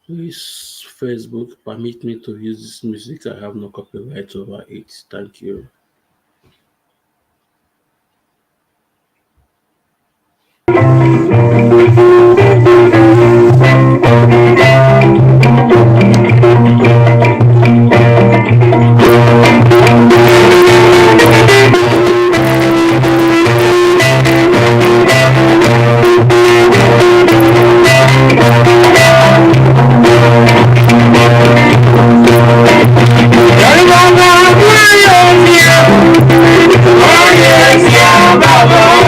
Please, Facebook, permit me to use this music. I have no copyright over it. Thank you. Oh yes, yeah, Baba.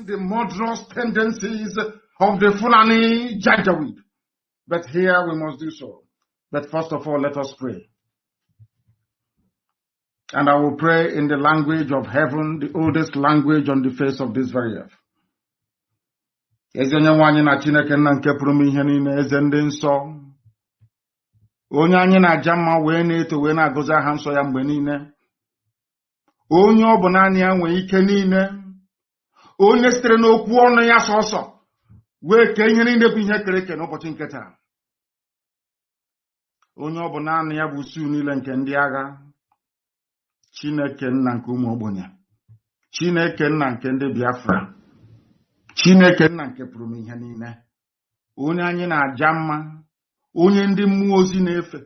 the murderous tendencies of the Fulani Janjaweed. But here we must do so. But first of all, let us pray. And I will pray in the language of heaven, the oldest language on the face of this very earth. Eze onye nwe anyị na Chineke nna nke pụrụ m ihe niile, eze ndị nsọ, onye anyị na-aja mma wee na-eto wee na-agọzi aha nsọ ya mgbe niile, onye ọ bụ naanị ya nwee ike niile, onye sitere n'okwu ọnụ ya sọsọ wee kee ihe niile bụ ihe kere eke n'ụbọchị nke taa, onye ọ bụ naanị ya bụ usuu niile nke ndị agha, Chineke nna nke ụmụ ogbenye, Chineke nna nke ndị Biafra, Chineke nna nke pụrụ m ihe niile, onye anyị na-aja mma, onye ndị mmụọ ozi na-efe,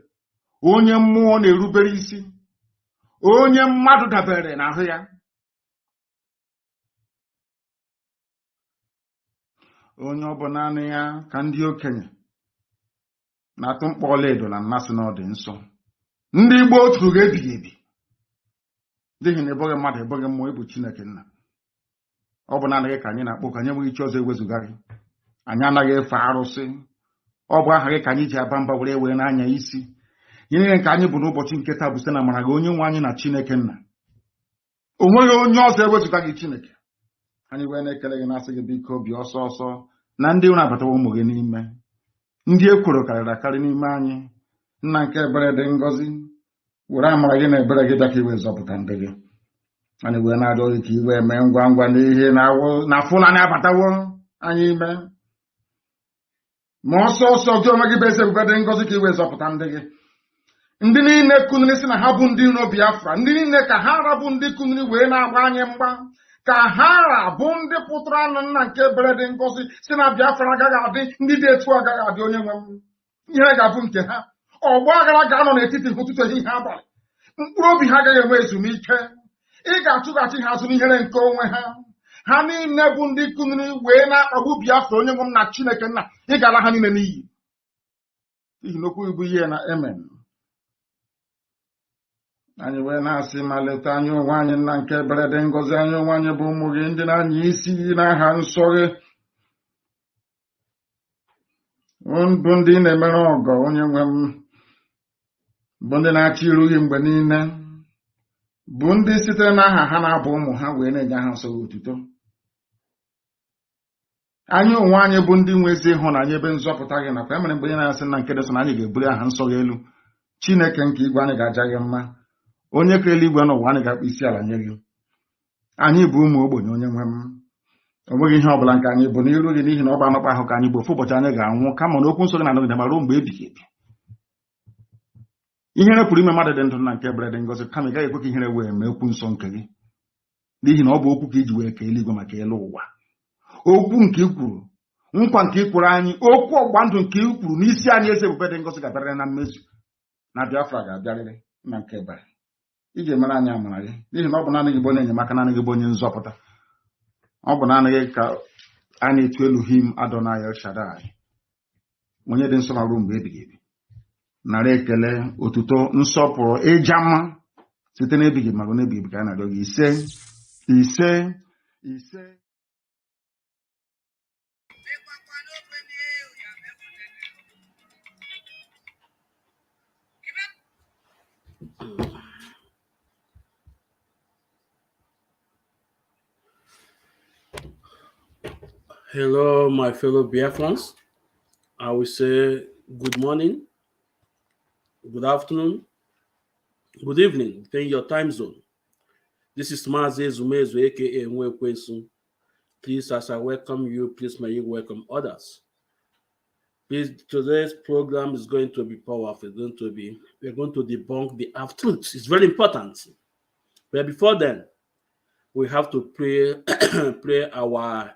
onye mmụọ na-erubere isi, onye mmadụ dabere n'ahụ ya, onye ọ bụ naanị ya ka ndị okenye na-atụ mkpọ ọlaedo na mmasị na ọ dị nsọ. Ndị Igbo otu ga-ebighị ebi, n'ihi na ịbụghị mmadụ, ịbụghị mmụọ, ịbụ Chineke nna. Ọ bụ naanị gị ka anyị na-akpọ, ka anyị enweghị iche ọzọ ewezụga gị. Anyị anaghị efe arụsị. Ọ bụ aha gị ka anyị ji aba mba were n'anya isi. Ihe niile nke anyị bụ n'ụbọchị nke taa bụ site na amara gị, onye nwe anyị na Chineke nna. O nweghị onye ọzọ ewezụga gị Chineke. Anyị wee na-ekele gị, na-asị gị biko bịa ọsọ ọsọ na ndị unu abatawa ụmụ gị n'ime, ndị ekworo karịrị akarị n'ime anyị. Nna nke ebere dị ngọzi, were amara gị na ebere gị bịa ka iwe zọpụta ndị gị. Anyị wee na-arịọ gị ka iwe mee ngwa ngwa n'ihe na Fulani abatawo anyị ime. Ma ọsọ ọsọ gị onwe gị bụ eze ebube dị ngọzi ka iwe zọpụta ndị gị. Ndị niile kuniri si na ha bụ ndị iro Biafra, ndị niile ka ha rabụ ndị kuniri wee na-agba anyị mgba, ka ha rabụ ndị pụtara na nna nke ebere dị ngọzi si na Biafra agaghị adị, ndị dị etu agaghị adị. Onye nwe m, ihe ga-abụ nke ha. Ọgba aghara ga-anọ n'etiti ụtụtụ ehihie abalị, mkpụrụ obi ha agaghị enwe ezumike. Ị ga-achụghachi ha azụ n'ihere nke onwe ha. Ha niile bụ ndị kuniri wee na-akpagbu Biafra. Onye nwe m na Chineke nna, ị ga-ala ha niile n'iyi, n'ihi na okwu ibu ihe na amen. Anyị wee na-asị, ma leta anyị onwe anyị nna nke ebere dị ngọzi, anyị onwe anyị bụ ụmụ gị, ndị na-anya isi n'aha nsọ gị, bụ ndị na-emere ọgọ. Onye nwe m, bụ ndị na-achị iru gị mgbe niile, bụ ndị sitere n'aha ha na-abụ ụmụ ha wee na-enye aha nsọ gị otuto. Anyị onwe anyị bụ ndị nwe ezi ịhụnanya ebe nzọpụta gị nakwa. E mere mgbe anyị na-asị na nke dị nsọ na anyị ga-ebuli aha nsọ gị elu. Chineke nke igwe, anyị ga-aja gị mma. Onye kere eluigwe n'ụwa, anyị ga-akpọ isi ala nye gị. Anyị bụ ụmụ ogbenye. Onye nwe m, o nweghị ihe ọbụla nke anyị bụ n'iru gị, n'ihi na ọ bụ anọkpa ahụ ka anyị bụ. Ofu ụbọchị anyị ga-anwụ, kama na okwu nsọ gị na-anọgide ma ruo mgbe ebighị ebi. Ihere pụrụ ime mmadụ dị ndụ na nke ebere dị ngọzi, kama ị gaghị ekwe ka ihere wee mee okwu nsọ nke gị, n'ihi na ọ bụ okwu ka iji wee kee eluigwe maka elu ụwa. Okwu nke i kwuru, nkwa nke i kwuru anyị, okwu ọgba ndụ nke i kwuru n'isi anyị, eze ebube dị ngọzi, ga-abịarịrị na mmezu. Na Biafra ga-abịarịrị na nke ebere. Ị ga-emere anyị amara gị, n'ihi na ọ bụ naanị gị bụ onye enyemaka, naanị gị bụ onye nzọpụta. Ọ bụ naanị gị ka a na-etu Elohim Adonai El Shaddai, onye dị nsọ ma ruo mgbe ebighị ebi. Nara ekele, otuto, nsọpụrụ, ịja mma site n'ebighị ma ruo n'ebighị ebi ka a na-arịọ gị. Ise ise ise. Hello, my fellow Biafrans. I will say good morning, good afternoon, good evening, within your time zone. This is Mazi Zumezu, aka Nwekwensu. Please, as I welcome you, please may you welcome others. Please, today's program is going to be powerful. We're going to debunk the half-truths. It's very important. But before then, we have to pray, pray our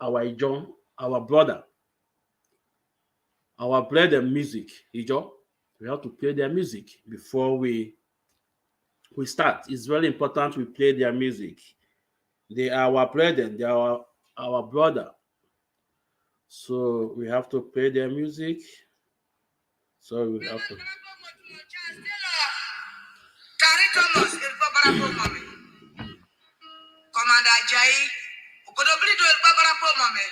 Ijo, our brother, our brethren music, Ijo. We have to play their music before we start. It's very important we play their music. They are our brethren, they are our brother. So we have to play their music. So we have to. Commander Jai Ukodobli do Babara Pomame.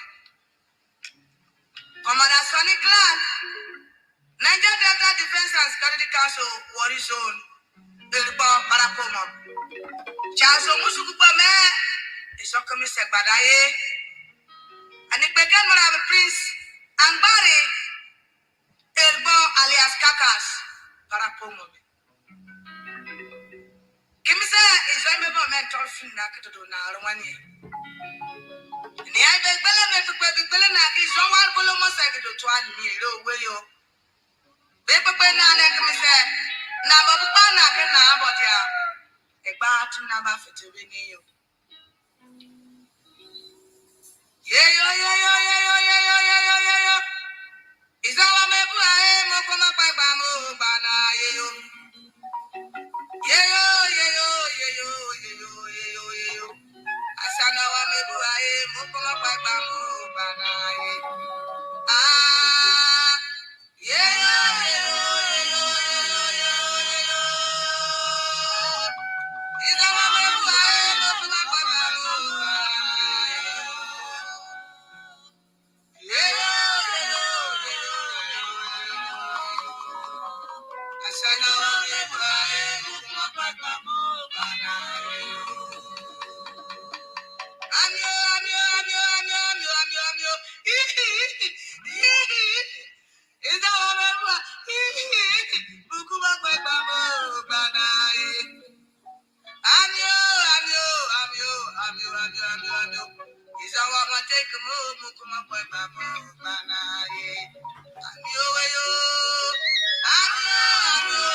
Commander Sonny Clark, Niger Delta Defense and Security Council, Warri Zone, Ilbo Parapomam. Charles Omusukupame, Isokami Sekbadaye, and it began when I have a prince, Angbari, Ilbo alias Kakas, Parapomam. Kimi say is when me mentor film na kito na Romani. Ni ai be bele me pe bele na ki so war bolo mo say kito to an mi ro we yo. Be pe na na kimi say na ba pa na ke na abodia. E gba tu na ba fete we ni yo. Ye yo ye yo ye yo ye yo ye yo ye yo. Izawa me bu ae mo ko ma pa gba mo ba na ye yo. Ye yo ye yo ye yo ye yo ye yo ye yo. Asana wa me bu ae mo ko ma pa gba mo ba na ye. Ah ye yo ye yo ye yo ye yo ye yo ye yo. Izawa me bu ae mo ko ma pa gba mo ba na ye. Ye yo ye yo ye yo ye yo. Asana wa me bu ae mo ko ma pa gba mo ba na ye. Amio, amio, amio, amio, amio, amio, amio. Is that what I'm about? Bukuma by Babo, Banae. Amio, amio, amio, amio, amio, amio, amio. Is that what I'm take a move, Mukuma by Babo, Banae. Amio, ayo. Amio, amio,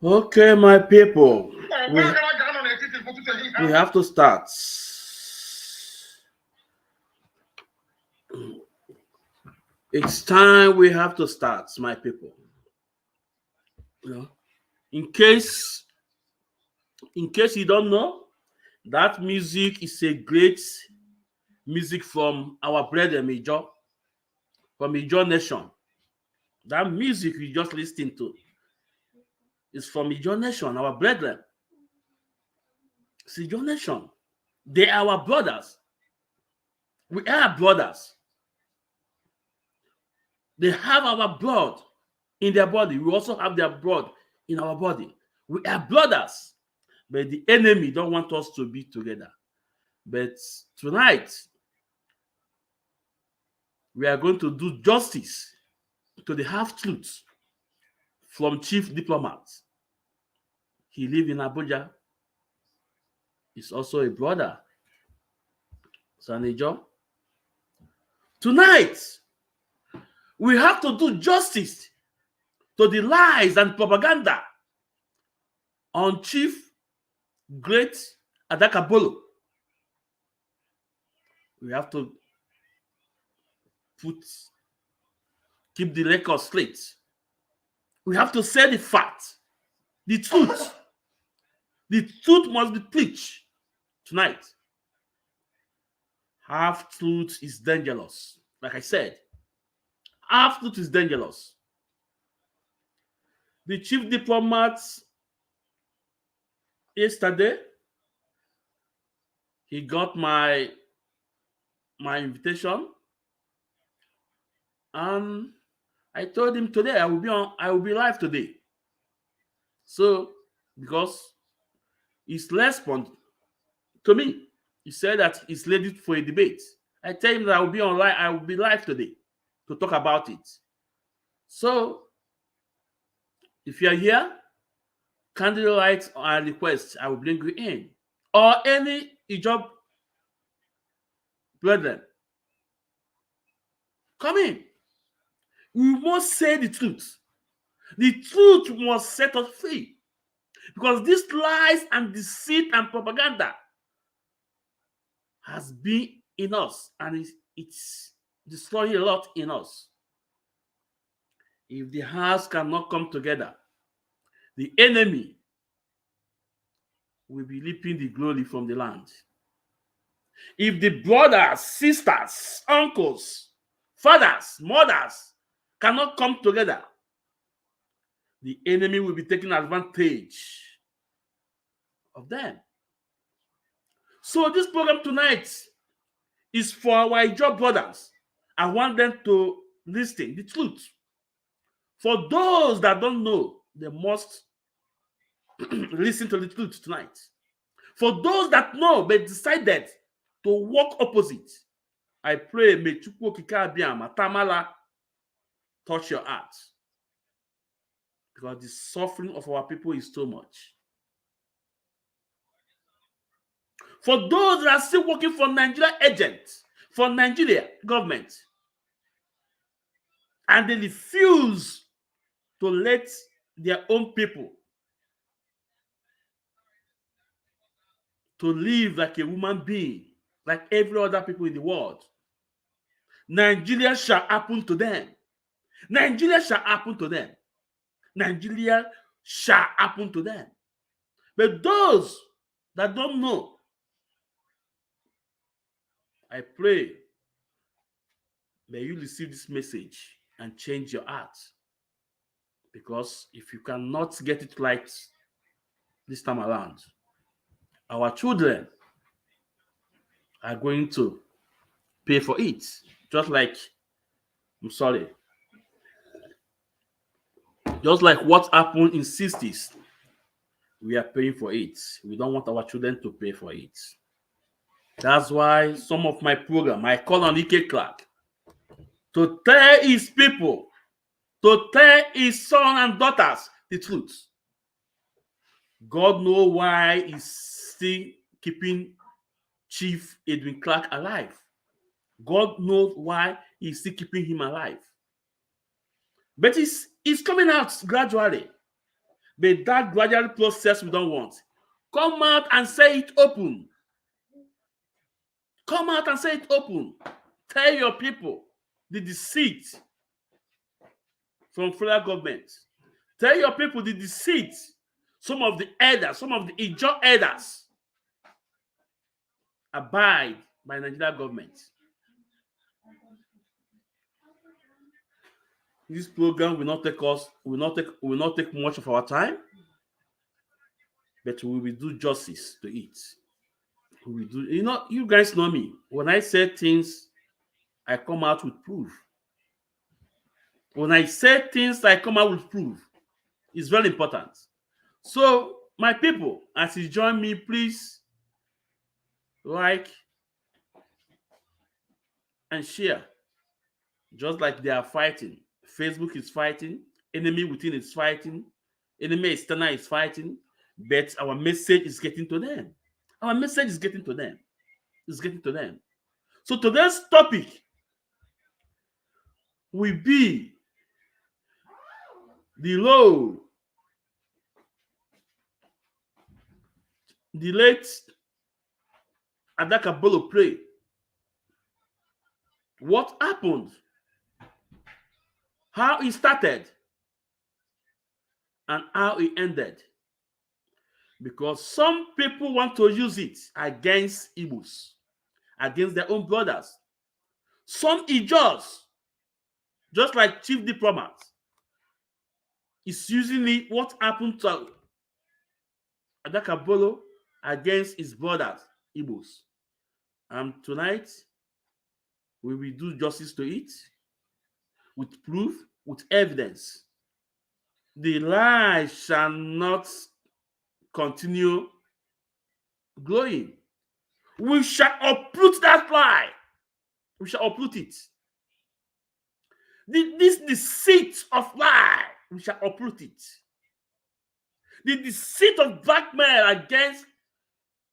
Okay, my people, we have to start. It's time we have to start, my people. You know, in case you don't know, that music is a great music from our brethren Major, from Major Nation. That music we just listened to is from Major Nation, our brethren. It's Major Nation. They are our brothers. We are brothers. They have our blood in their body. We also have their blood in our body. We are brothers. But the enemy don't want us to be together. But tonight, we are going to do justice to the half-truth from Chief Diplomat. He lives in Abuja. is also a brother. Sanijo. Tonight, we have to do justice to the lies and propaganda on Chief Great Adakabolo. We have to keep the record straight. We have to say the fact, the truth. The truth must be preached tonight. Half truth is dangerous. Like I said, half truth is dangerous. The chief diplomat yesterday, he got my invitation, and I told him today I will be live today. So because his response to me, he said that he's ready for a debate. I tell him that I will be live today to talk about it. So if you are here, kindly write a request, I will bring you in. Or any Ipob brethren, come in. We must say the truth. The truth must set us free. Because this lies and deceit and propaganda has been in us, and it's destroying a lot in us. If the house cannot come together, the enemy will be reaping the glory from the land. If the brothers, sisters, uncles, fathers, mothers cannot come together, the enemy will be taking advantage of them. So this program tonight is for our Ipob brothers. I want them to listen the truth. For those that don't know, they must listen to the truth tonight. For those that know but decided to walk opposite, I pray may Chukwu Okike Abiama Tamala touch your heart. Because the suffering of our people is too much. For those that are still working for Nigeria agents, for Nigeria government, and they refuse to let their own people to live like a human being, like every other people in the world, Nigeria shall happen to them. Nigeria shall happen to them. Nigeria shall happen to them. But those that don't know, I pray, may you receive this message and change your heart. Because if you cannot get it right this time around, our children are going to pay for it. Just like what happened in 60s. We are paying for it. We don't want our children to pay for it. That's why some of my program, I call on Ike Clark to tell his people, to tell his son and daughters the truth. God knows why he's still keeping Chief Edwin Clark alive. God knows why he's still keeping him alive. But it's coming out gradually. But that gradual process we don't want. Come out and say it open. Come out and say it open. Tell your people the deceit from federal government. Tell your people the deceit. Some of the elders, some of the Ipob elders abide by Nigerian government. This program will not take much of our time, but we will do justice to it. We will do, you guys know me. When I say things, I come out with proof. When I say things, I come out with proof. It's very important. So, my people, as you join me, please like and share. Just like they are fighting. Facebook is fighting. Enemy within is fighting. Enemy external is fighting. But our message is getting to them. Our message is getting to them. It's getting to them. So today's topic will be the role the late Adaka Boro played. What happened? How it started and how it ended. Because some people want to use it against Igbos, against their own brothers. Some Ijos, just like Chief Diplomat, is using it what happened to Adaka Boro against his brothers, Igbos. And tonight, we will do justice to it with proof, with evidence. The lie shall not continue growing. We shall uproot that lie. We shall uproot it. This deceit of lie, we shall uproot it. The deceit of blackmail against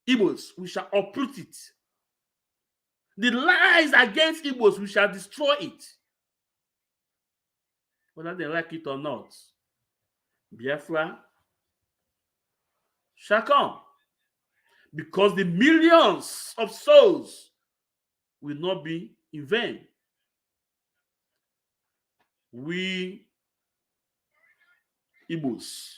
Igbos, we shall uproot it. The lies against Igbos, we shall destroy it. Whether they like it or not, Biafra shall come. Because the millions of souls will not be in vain. We Igbos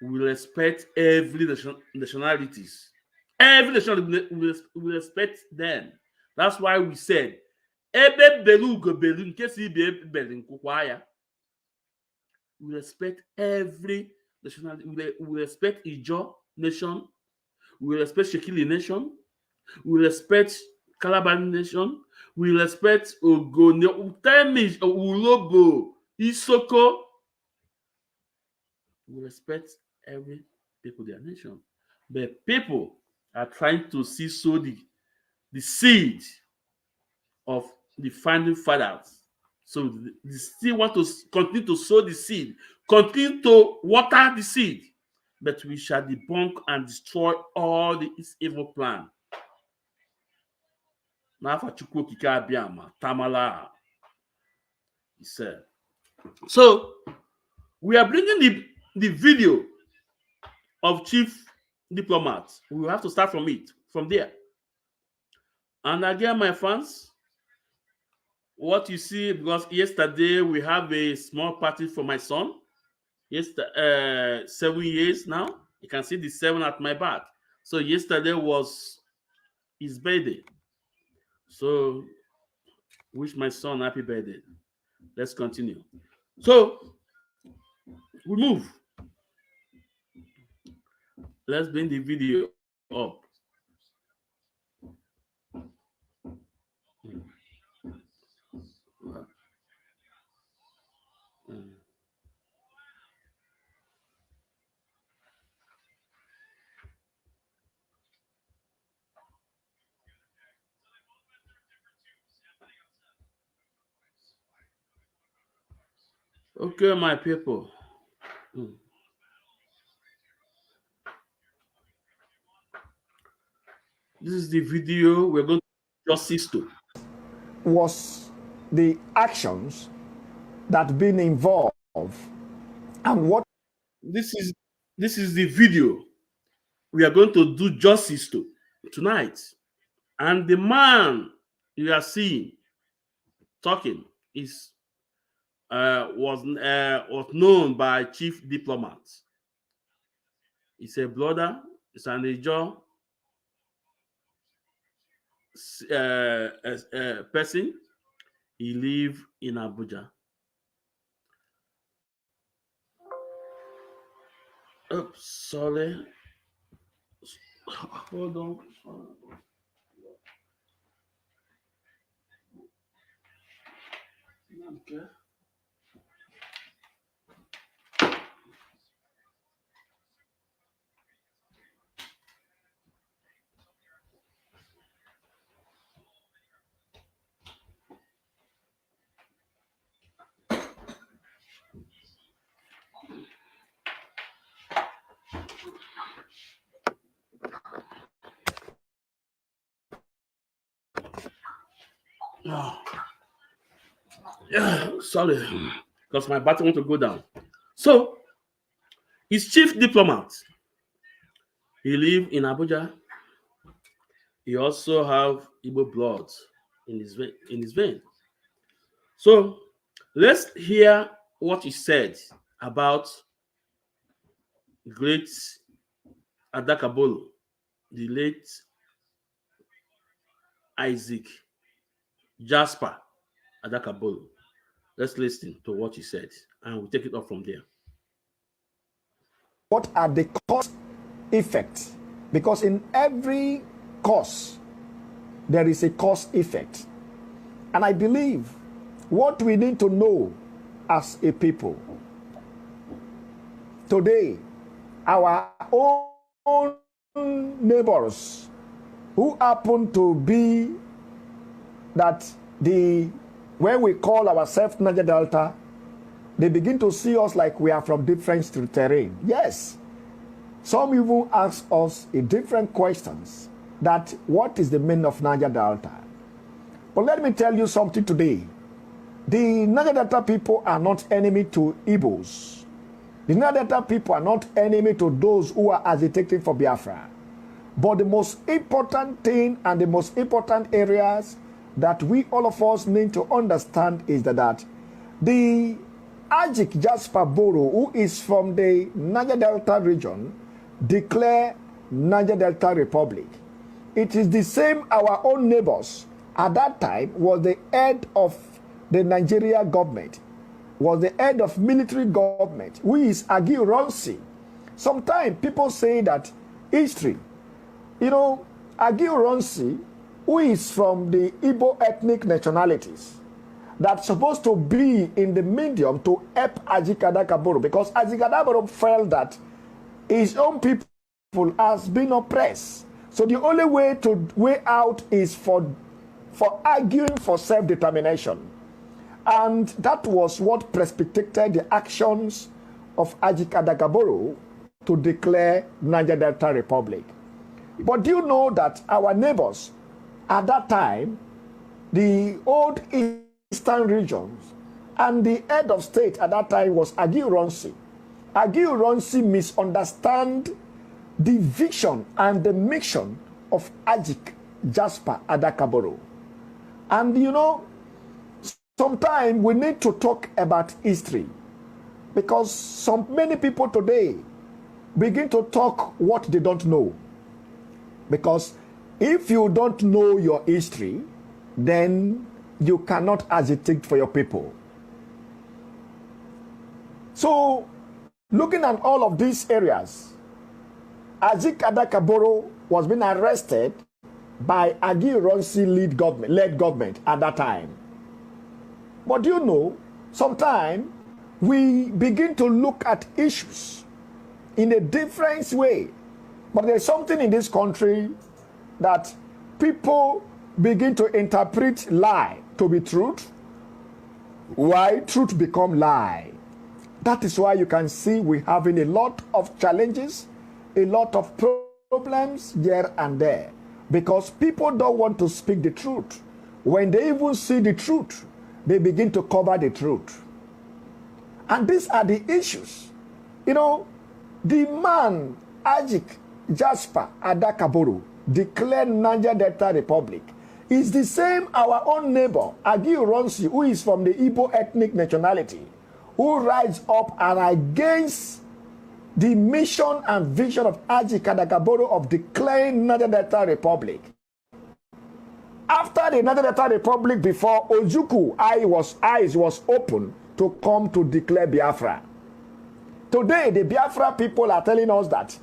will respect every nationalities. Every nationality will respect them. That's why we said, Ebe belugo belu in case ibe belin kukwaya. We respect every nationality. We respect Ijo nation. We respect Shekili nation. We respect Calabar nation. We respect Ogoni, Utemish, Ulobo, Isoko. We respect every people, their nation. But people are trying to sow the seed of the founding fathers. So they still want to continue to sow the seed, continue to water the seed. But we shall debunk and destroy all this evil plan. N'afa Chukwu Okike Abiama, Tamala, he said. So we are bringing the video of Chief Diplomat. We will have to start from there. And again, my fans, what you see, because yesterday we have a small party for my son. Yes, 7 years now. You can see the 7 at my back. So yesterday was his birthday. So wish my son happy birthday. Let's continue. So we move. Let's bring the video up. Okay, my people. This is the video we're going to justice to. Was the actions that been involved and what This is the video we are going to do justice to tonight. And the man you are seeing talking was known by Chief Diplomat. He's a brother. He's an Ijo person. He lives in Abuja. Oops, sorry. Hold on. Okay. Oh, yeah, sorry, because my battery want to go down. So, he's chief diplomat. He live in Abuja. He also have Igbo blood in his vein. So, let's hear what he said about great Adakabolo, the late Isaac Jasper Adakabolo. Let's listen to what he said, and we'll take it up from there. What are the cause effects? Because in every cause, there is a cause effect. And I believe what we need to know as a people today, our own neighbors who happen to be that when we call ourselves Niger Delta, they begin to see us like we are from different terrain. Yes. Some even ask us different questions that what is the meaning of Niger Delta? But let me tell you something today. The Niger Delta people are not enemy to Igbos. The Niger Delta people are not enemy to those who are agitating for Biafra. But the most important thing and the most important areas that we all of us need to understand is that the Ajik Jasper Boro, who is from the Niger Delta region, declare Niger Delta Republic. It is the same our own neighbors at that time was the head of the Nigeria government, was the head of military government, who is Agi Ronsi. Sometimes people say that history, Agi Ronsi, who is from the Igbo ethnic nationalities, that's supposed to be in the medium to help Ajikadakaboro, because Ajikadakaboro felt that his own people has been oppressed. So the only way out is for arguing for self-determination. And that was what precipitated the actions of Ajikadakaboro to declare Niger Delta Republic. But do you know that our neighbors at that time, the old Eastern regions, and the head of state at that time was Agi Ronsi. Agi Ronsi misunderstand the vision and the mission of Ajik Jasper Adakaboro. And sometimes we need to talk about history, because many people today begin to talk what they don't know. Because if you don't know your history, then you cannot agitate for your people. So, looking at all of these areas, Ajik Adakaboro was being arrested by Agi Ronsi led government at that time. But sometimes we begin to look at issues in a different way. But there's something in this country that people begin to interpret lie to be truth. Why truth become lie? That is why you can see we having a lot of challenges, a lot of problems here and there, because people don't want to speak the truth. When they even see the truth, they begin to cover the truth. And these are the issues. The man, Ajik Jasper Adakaboro, declared Niger Delta Republic, is the same our own neighbor, Agi Ronsi, who is from the Igbo ethnic nationality, who rise up and against the mission and vision of Ajik Adakaboro of declaring Niger Delta Republic. After the Niger Delta Republic, before Ojukwu eyes was open to come to declare Biafra. Today, the Biafra people are telling us that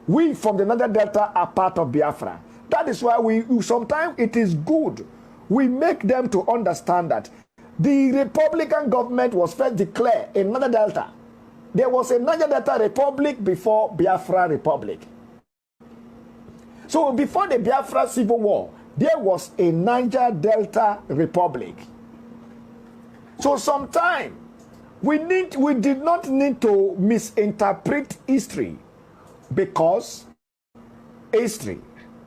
we from the Niger Delta are part of Biafra. That is why sometimes it is good we make them to understand that the Republican government was first declared in Niger Delta. There was a Niger Delta Republic before Biafra Republic. So before the Biafra Civil War, there was a Niger Delta Republic. So sometimes we did not need to misinterpret history, because history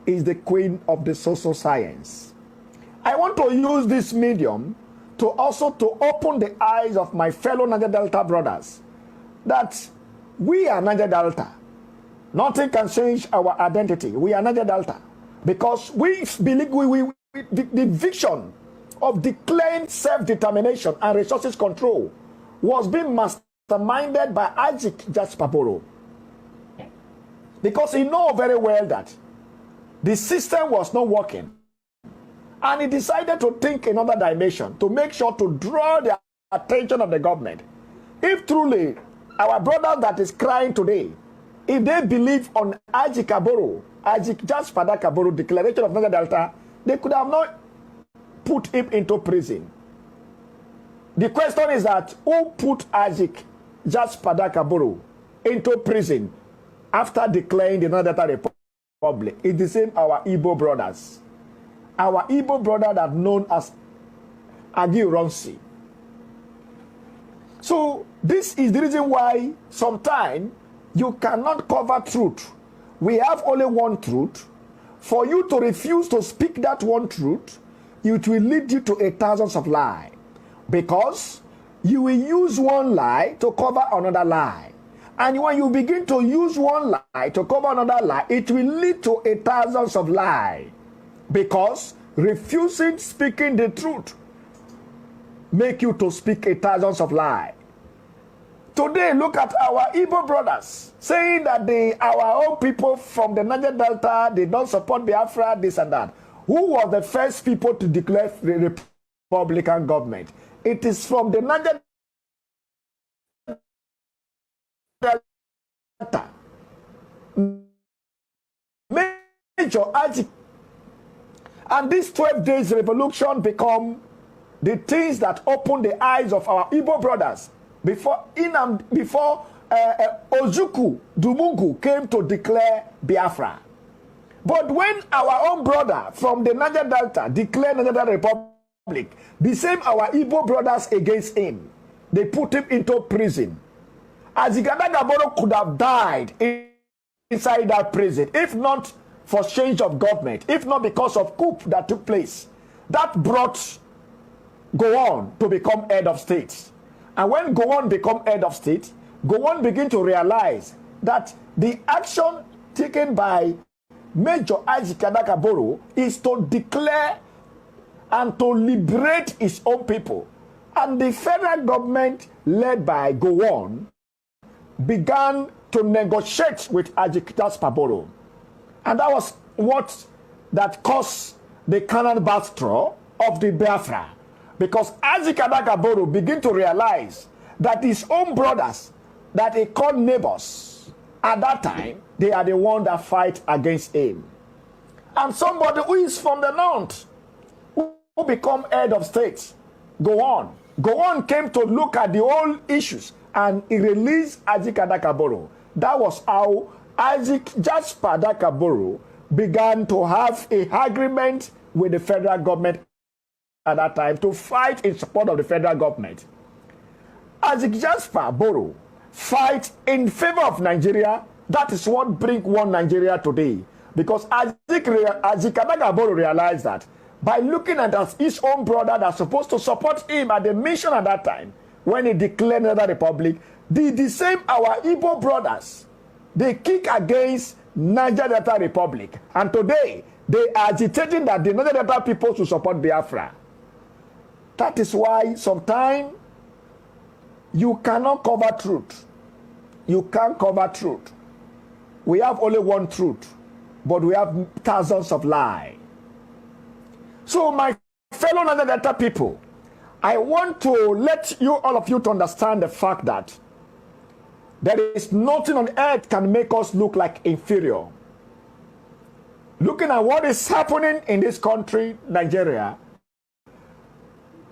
is the queen of the social science. I want to use this medium to also to open the eyes of my fellow Niger Delta brothers that we are Niger Delta. Nothing can change our identity. We are Niger Delta because we believe the vision of declaring self-determination and resources control was being masterminded by Jasper Boro. Because he knows very well that the system was not working. And he decided to think another dimension to make sure to draw the attention of the government. If truly our brother that is crying today, if they believe on Jasper Boro declaration of Niger Delta, they could have not put him into prison. The question is that who put Jasper Boro into prison after declaring the Niger Delta Republic? It's the same our Igbo brothers. Our Igbo brother that known as Ronsi. So this is the reason why sometimes you cannot cover truth. We have only one truth. For you to refuse to speak that one truth, it will lead you to 1,000 of lies. Because you will use one lie to cover another lie. And when you begin to use one lie to cover another lie, it will lead to 1,000 of lies. Because refusing speaking the truth make you to speak 1,000 of lies. Today, look at our Igbo brothers saying that our own people from the Niger Delta, they don't support Biafra, this and that. Who was the first people to declare the Republican government? It is from the Niger Delta. Major Ajik. And this 12 days revolution become the things that open the eyes of our Igbo brothers. Before Ojuku Dumungu came to declare Biafra. But when our own brother from the Niger Delta declared Niger Delta Republic, the same our Igbo brothers against him, they put him into prison. Boro could have died inside that prison, if not for change of government, if not because of coup that took place. That brought Gowon to become head of state. And when Gowon become head of state, Gowon begin to realize that the action taken by Major Boro is to declare and to liberate his own people. And the federal government, led by Gowon, began to negotiate with Jasper Boro. And that was what that caused the cannon battle of the Biafra. Because Boro began to realize that his own brothers, that he called neighbors, at that time, they are the ones that fight against him. And somebody who is from the north, who become head of state, Gowon came to look at the whole issues and he released Boro. That was how Jasper Boro began to have an agreement with the federal government at that time to fight in support of the federal government. Jasper Boro fight in favor of Nigeria. That is what brings one Nigeria today. Because Boro realized that by looking at his own brother that's supposed to support him at the mission at that time, when he declared another republic, the same our Igbo brothers, they kick against Niger Delta Republic. And today, they are agitating that the Niger Delta people should support Biafra. That is why sometimes you cannot cover truth. You can't cover truth. We have only one truth, but we have thousands of lies. So my fellow Niger Delta people, I want to let you, all of you, to understand the fact that there is nothing on earth can make us look like inferior. Looking at what is happening in this country, Nigeria,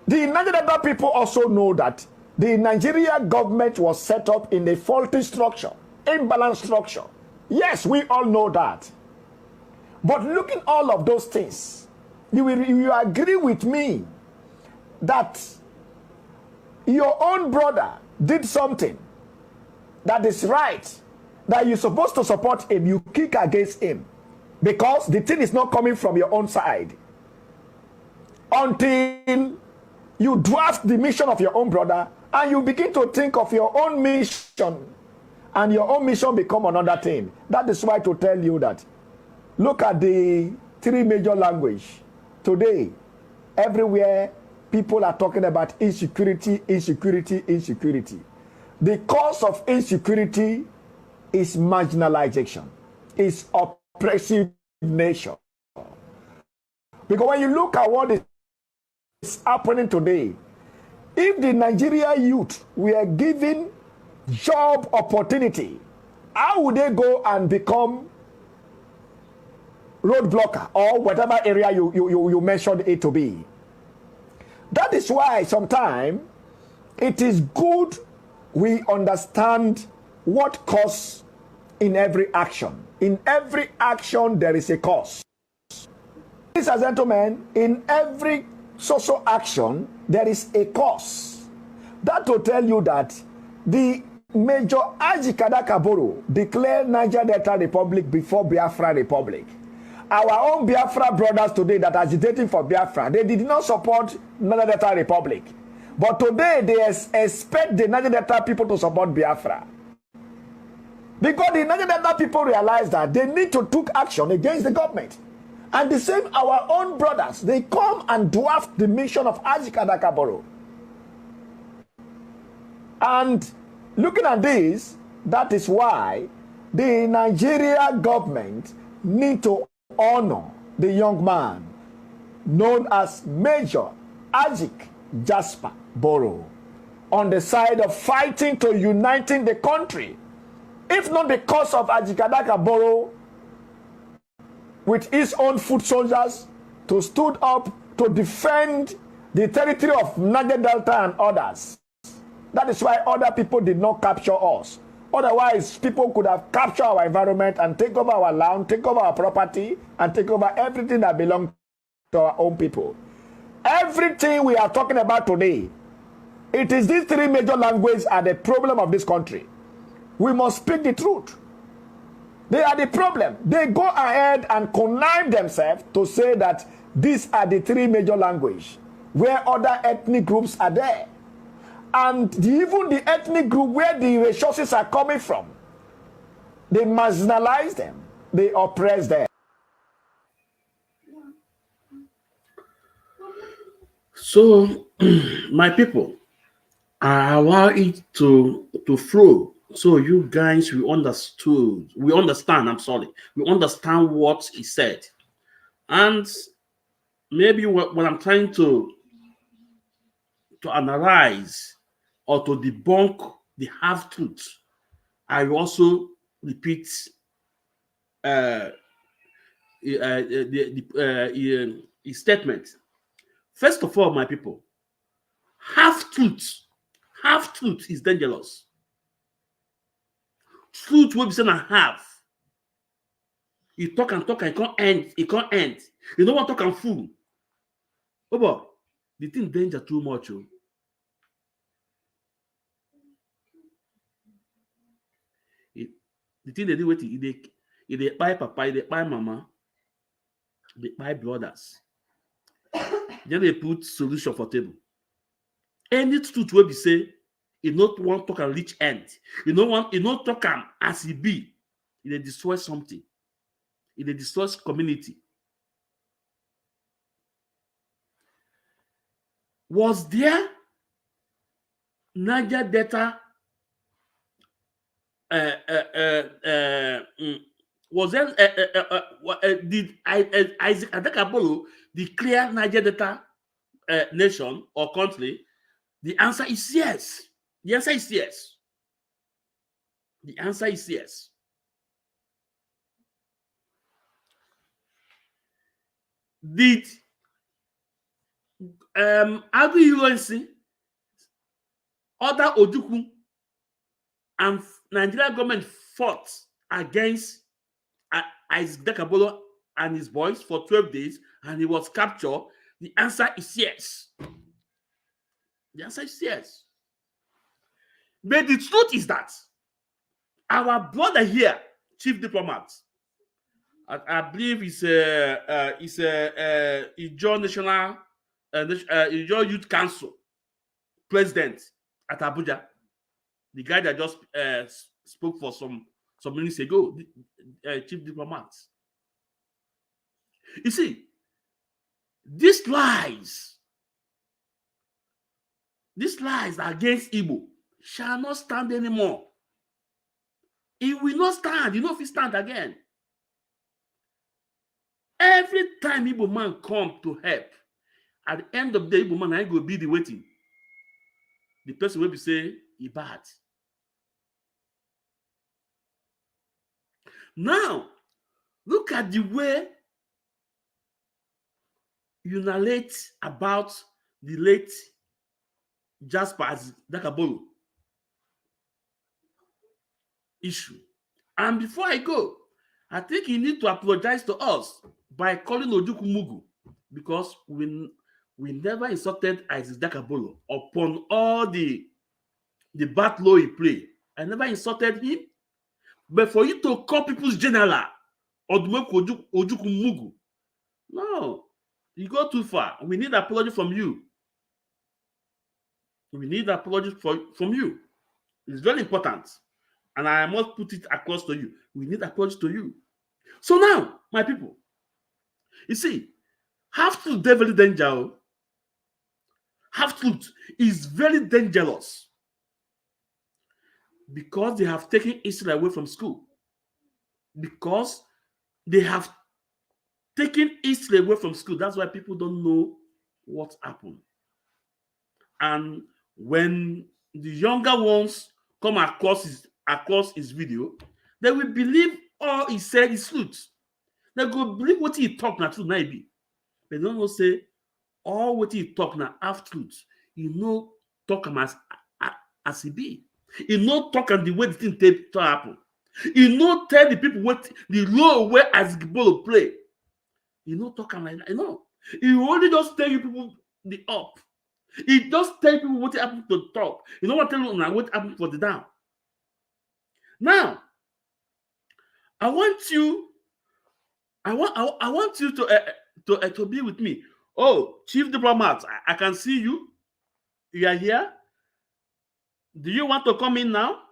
the Niger Delta people also know that the Nigeria government was set up in a faulty structure, imbalanced structure. Yes, we all know that. But looking at all of those things, you agree with me that your own brother did something that is right, that you're supposed to support him, you kick against him because the thing is not coming from your own side. until you draft the mission of your own brother and you begin to think of your own mission, and your own mission become another thing. That is why to tell you that look at the three major languages today. Everywhere people are talking about insecurity, insecurity, insecurity. The cause of insecurity is marginalization, is oppressive nature. Because when you look at what is happening today, if the Nigerian youth were given job opportunity, how would they go and become roadblocker or whatever area you mentioned it to be? That is why sometimes it is good we understand what cause in every action. In every action there is a cause. Ladies and gentlemen, in every social action there is a cause. That to tell you that the Major Ajikadaka Boro declared Niger Delta Republic before Biafra Republic. Our own Biafra brothers today that are agitating for Biafra, they did not support Niger Delta Republic. But today they expect the Niger Delta people to support Biafra. Because the Niger Delta people realize that they need to take action against the government. And the same, our own brothers, they come and draft the mission of Ajikadaka Boro. And looking at this, that is why the Nigeria government need to honor the young man known as Major Jasper Boro on the side of fighting to uniting the country. If not because of Ajikadaka Boro with his own foot soldiers to stood up to defend the territory of Niger Delta and others. That is why other people did not capture us. Otherwise, people could have captured our environment and take over our land, take over our property, and take over everything that belongs to our own people. Everything we are talking about today, it is these three major languages are the problem of this country. We must speak the truth. They are the problem. They go ahead and connive themselves to say that these are the three major languages, where other ethnic groups are there. And even the ethnic group where the resources are coming from, they marginalize them, they oppress them. So, my people, I allow it to flow so you guys we understand. We understand what he said, and maybe when I'm trying to analyze or to debunk the half truth, I also repeat his statement. First of all, my people, half truth is dangerous. Truth will be said and half. You talk and talk and it can't end. You don't want to talk and fool. Oh boy, the thing danger too much. Oh. The thing they do with it, they buy papa, they buy mama, they buy brothers. Then they put solution for table. Any truth will be say, you not want to talk and reach end. You not talk and as it be. It destroy something. It destroys community. Was there Niger Delta? Was there? Did Isaac Adakabolo declare Niger Delta nation or country? The answer is yes. The answer is yes. The answer is yes. Did Agri-UNC order Ojukwu and Nigeria government fought against Isaac Dakabolo and his boys for 12 days and he was captured? The answer is yes. The answer is yes. But the truth is that our brother here, chief diplomat, I believe is a Ijaw National Your Youth Council president at Abuja, the guy that just spoke for some minutes ago, chief diplomat. You see, these lies against Igbo shall not stand anymore. It will not stand. You know if it stand again. Every time Igbo man come to help, at the end of the day, Igbo man ain't go be the waiting. The person will be say, he bad. Now, look at the way you narrate about the late Jasper as Dakabolo issue. And before I go, I think you need to apologize to us by calling Ojukwu Mugu, because we never insulted Isaac Dakabolo upon all the battle he played. I never insulted him. But for you to call people's general Ojukwu Mugu, no, you go too far. We need apology from you. We need apology from you. It's very important. And I must put it across to you. We need apology to you. So now, my people, you see, half-truth is very dangerous. Half-truth is very dangerous because they have taken Israel away from school. Because they have taken Israel away from school. That's why people don't know what happened. And when the younger ones come across his video, they will believe all he said is truth. They go believe what he talk na truth na be. They don't know say all what he talk na half truth. You know talk am as he be. You know talk am the way the thing to happen. You know tell the people what the role where as Boro play. You know talk am like that. You know. He only just tell you people the up. He just tell people what happened to the top. You know what tell you what happened for the down. Now, I want you to be with me. Oh, Chief Diplomat, I can see you. You are here. Do you want to come in now?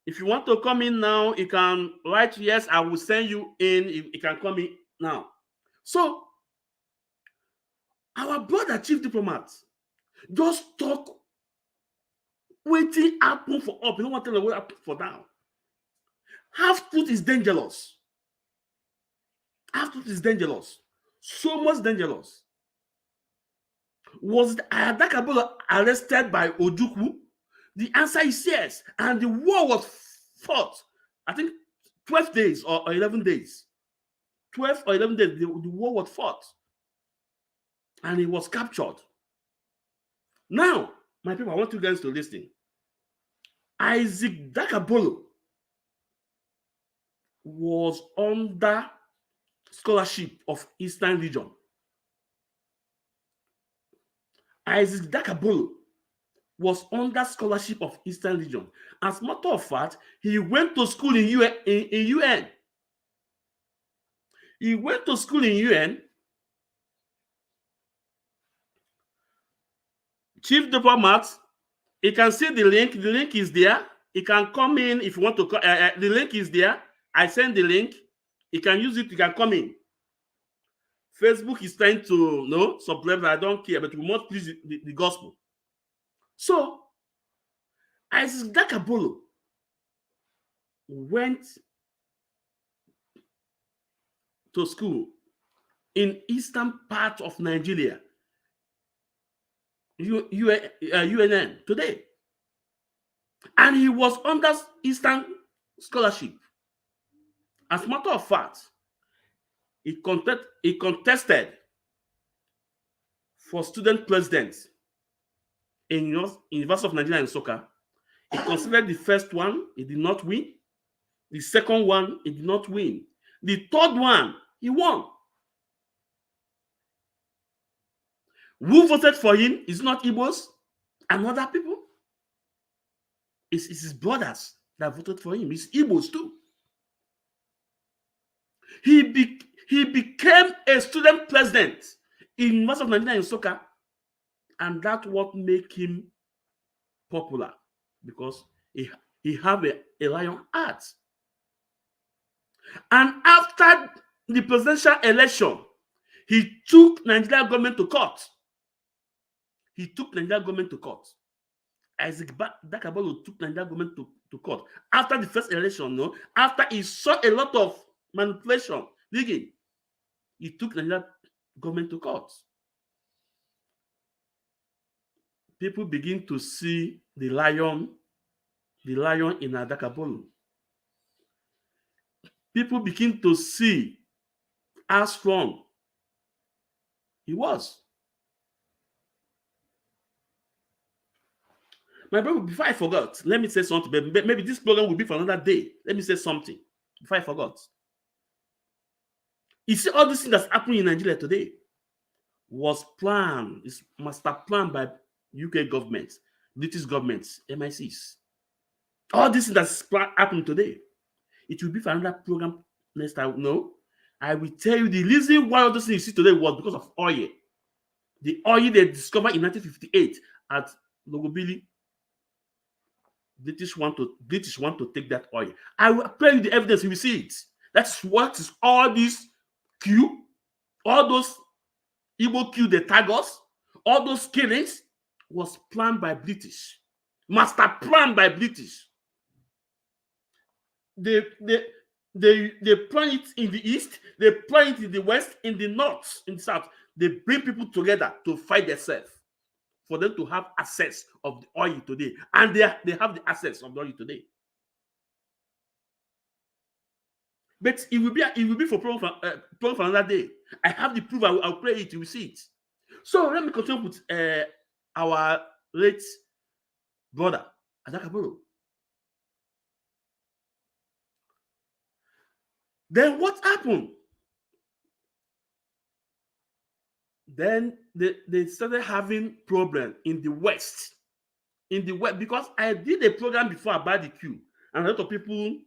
If you want to come in now, you can write yes. I will send you in. You can come in now. So, our brother Chief Diplomat just talk waiting happen for up. You don't want to tell them what happened for down. Half-truth is dangerous. Half-truth is dangerous. So much dangerous. Was Dakabolo arrested by Ojukwu? The answer is yes. And the war was fought, I think, 12 days or 11 days. 12 or 11 days, the war was fought. And he was captured. Now, my people, I want you guys to listen. Isaac Dakabolo was under scholarship of Eastern Region. Isaac Dakabolo was under scholarship of Eastern Region. As a matter of fact, he went to school in UN. He went to school in UN. Chief Diplomat, you can see the link. The link is there. You can come in if you want to. The link is there. I send the link. You can use it. You can come in. Facebook is trying to supplement. I don't care, but we must please the gospel. So, Isaac Dakabolo went to school in eastern part of Nigeria, UNN today, and he was under Eastern scholarship. As a matter of fact, he contested for student president in University of Nigeria in Soka. He considered the first one, he did not win. The second one, he did not win. The third one, he won. Who voted for him is not Igbos and other people. It's his brothers that voted for him. It's Igbos too. He became a student president in University of Nigeria in soccer, and that's what make him popular, because he have a lion heart. And after the presidential election, he took Nigeria government to court. He took Nigeria government to court. Isaac Dakabolo took Nigeria government to court after the first election. No, after he saw a lot of manipulation, rigging, he took Nigeria government to court. People begin to see the lion in Adakabolo. People begin to see how strong he was. My brother, before I forgot, let me say something. Maybe this program will be for another day. Let me say something before I forgot. You see, all these things that's happening in Nigeria today was planned, is master planned by UK government, British government, MI6. All these things that's happening today, it will be for another program next time. No, I will tell you the reason why all those things you see today was because of oil. The oil they discovered in 1958 at Logobili. British want to take that oil. I will play you the evidence. You will see it. That's what is all this Q, all those Igbo Q, the Tagos, all those killings was planned by British, master planned by British. They plan it in the east, they plan it in the west, in the north, in the south. They bring people together to fight themselves, for them to have access of the oil today. And they have the access of the oil today. But it will be for program for another day. I have the proof. I'll play it. You will see it. So let me continue with our late brother, Adakaboro. Then what happened? Then they started having problem in the West. In the West, because I did a program before about the Q, and a lot of people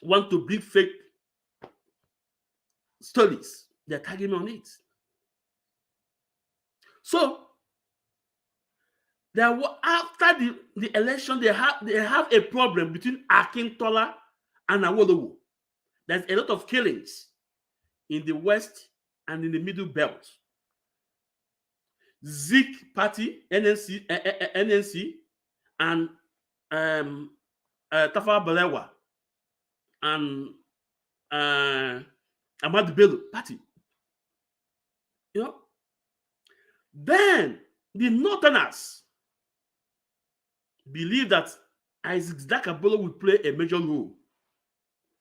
want to bring fake stories. They're tagging me on it. So there were, after the election, they have a problem between Akintola and Awolowo. There's a lot of killings in the West and in the Middle Belt. Zik Party, NNC, and Tafawa Balewa and Ahmadu Bello Party. You know? Then the Northerners believe that Isaac Dakabolo will play a major role.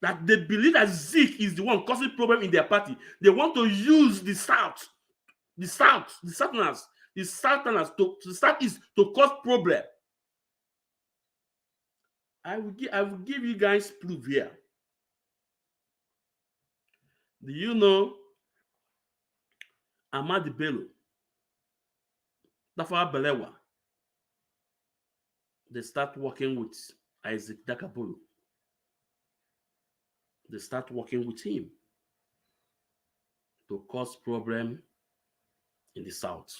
That they believe that Zik is the one causing problem in their party. They want to use the South, the Southerners to cause problem. I will give you guys proof here. Do you know Ahmadu Bello, Tafawa Balewa? They start working with Isaac Dakabolo. They start working with him to cause problem in the South.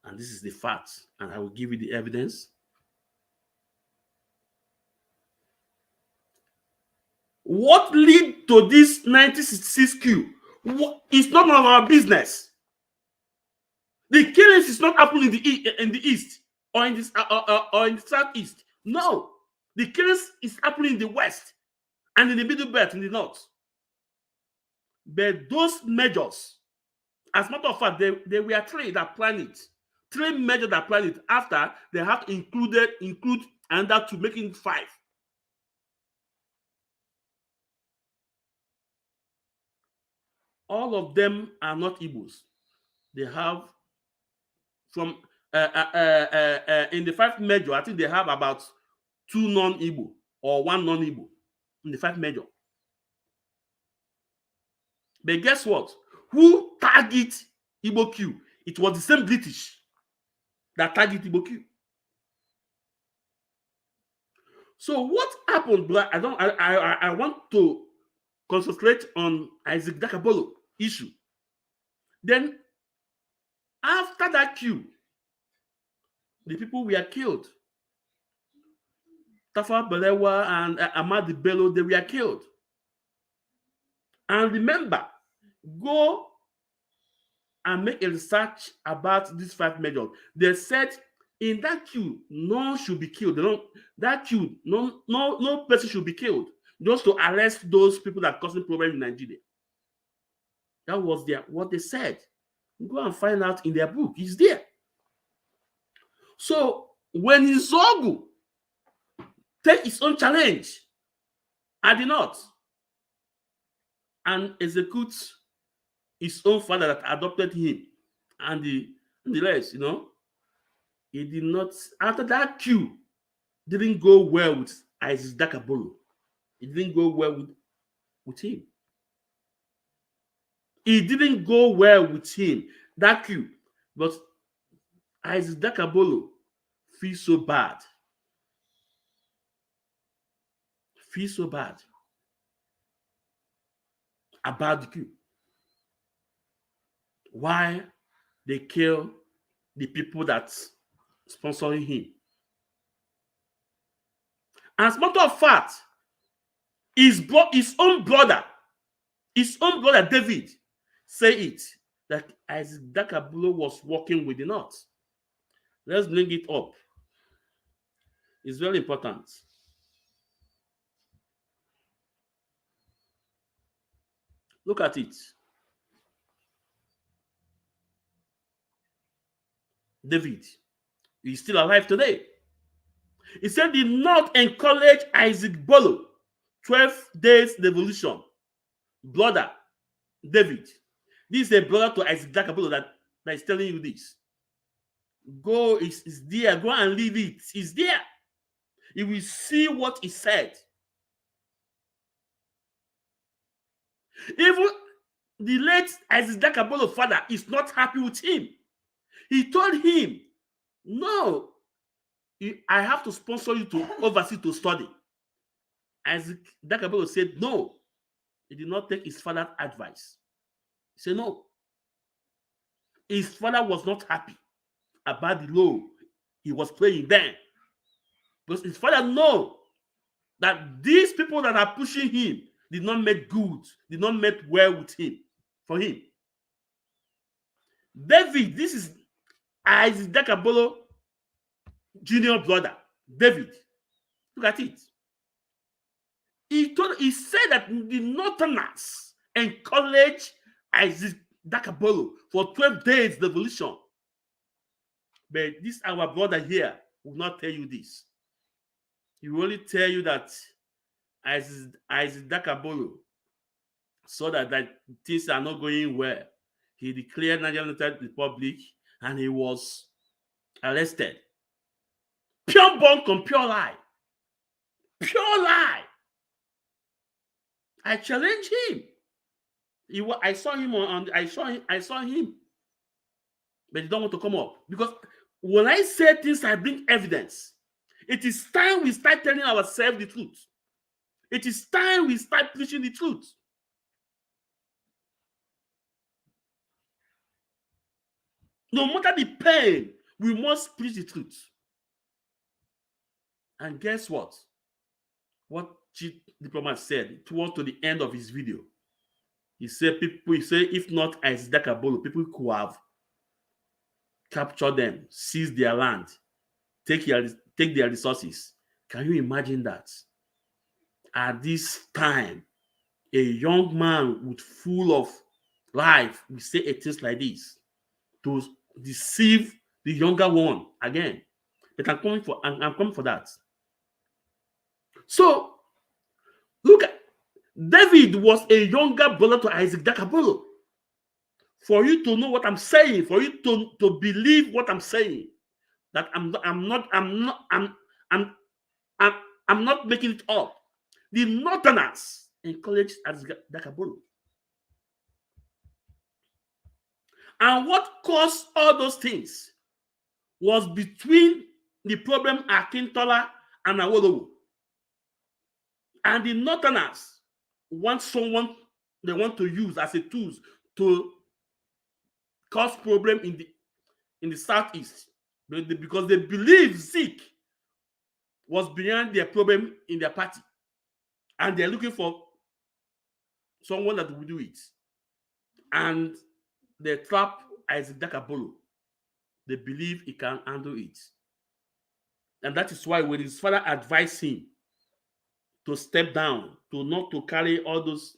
And this is the fact, and I will give you the evidence. What lead to this 1966 coup? It's not none of our business. The killings is not happening in the east or in this or in the southeast. No, the killings is happening in the west and in the middle belt in the north. But those measures, as a matter of fact, they were three that planned it. Three measures that planned it. After they have to include another to make it 5. All of them are not Igbos. They have from in the 5 major, I think they have about 2 non-Igbo or 1 non-Igbo in the 5 major. But guess what? Who target Igbo Q? It was the same British that target Igbo Q. So what happened? I want to concentrate on Isaac Dakabolo issue. Then After that coup, the people were killed. Tafa Balewa and Ahmad Bello, they were killed. And remember, go and make a research about these 5 measures. They said in that queue, none should be killed. That queue, no person should be killed, just to arrest those people that are causing problems in Nigeria. That was what they said. Go and find out in their book. It's there. So when Izogu take his own challenge at the north and execute his own father that adopted him and the rest, he did not, after that coup, didn't go well with Isaac Dakabolo. It didn't go well with him. It didn't go well with him, that coup. But Isaac Dakabolo feels so bad. Feels so bad about the coup. Why they kill the people that sponsoring him. As a matter of fact, his own brother David say it, that Isaac Dakabulo was working with the North. Let's bring it up. It's very important. Look at it. David is still alive today. He said did not encourage Isaac Bolo 12 days revolution. Brother David. This is a brother to Isaac Dakabolo that is telling you this. Go, is there. Go and leave it. It's there. You will see what he said. Even the late Isaac Dakabolo father is not happy with him. He told him, no, I have to sponsor you to overseas to study. Isaac Dakabolo said no. He did not take his father's advice. He said no. His father was not happy about the role he was playing then. Because his father knows that these people that are pushing him did not make good, did not make well with him, for him. David, this is Isaac Dakabolo junior brother, David. Look at it. He said that the Northerners encouraged Isaac Dakabolo for 12 days revolution. But this our brother here will not tell you this. He will only tell you that Isaac Dakabolo saw that things are not going well. He declared Nigerian Republic and he was arrested. Pure born, pure lie. Pure lie. I challenge him. I saw him I saw him. But he don't want to come up. Because when I say things, I bring evidence. It is time we start telling ourselves the truth. It is time we start preaching the truth. No matter the pain, we must preach the truth. And guess what? What Chief Diploma said towards to the end of his video. He said, if not Isaac Dakabolo, people could have captured them, seized their land, take their resources. Can you imagine that? At this time, a young man with full of life will say things like this to deceive the younger one again. But I'm coming for that. So look at David was a younger brother to Isaac Dakabolo. For you to know what I'm saying, for you to believe what I'm saying, that I'm not making it up. The Northerners encouraged Isaac Dakabolo. And what caused all those things was between the problem Akintola and Awolowo. And the Northerners want someone they want to use as a tool to cause problem in the southeast, because they believe Zeke was behind their problem in their party, and they're looking for someone that will do it. And they trap Isaac Dakabolo. They believe he can handle it. And that is why when his father advised him to step down, to not to carry all those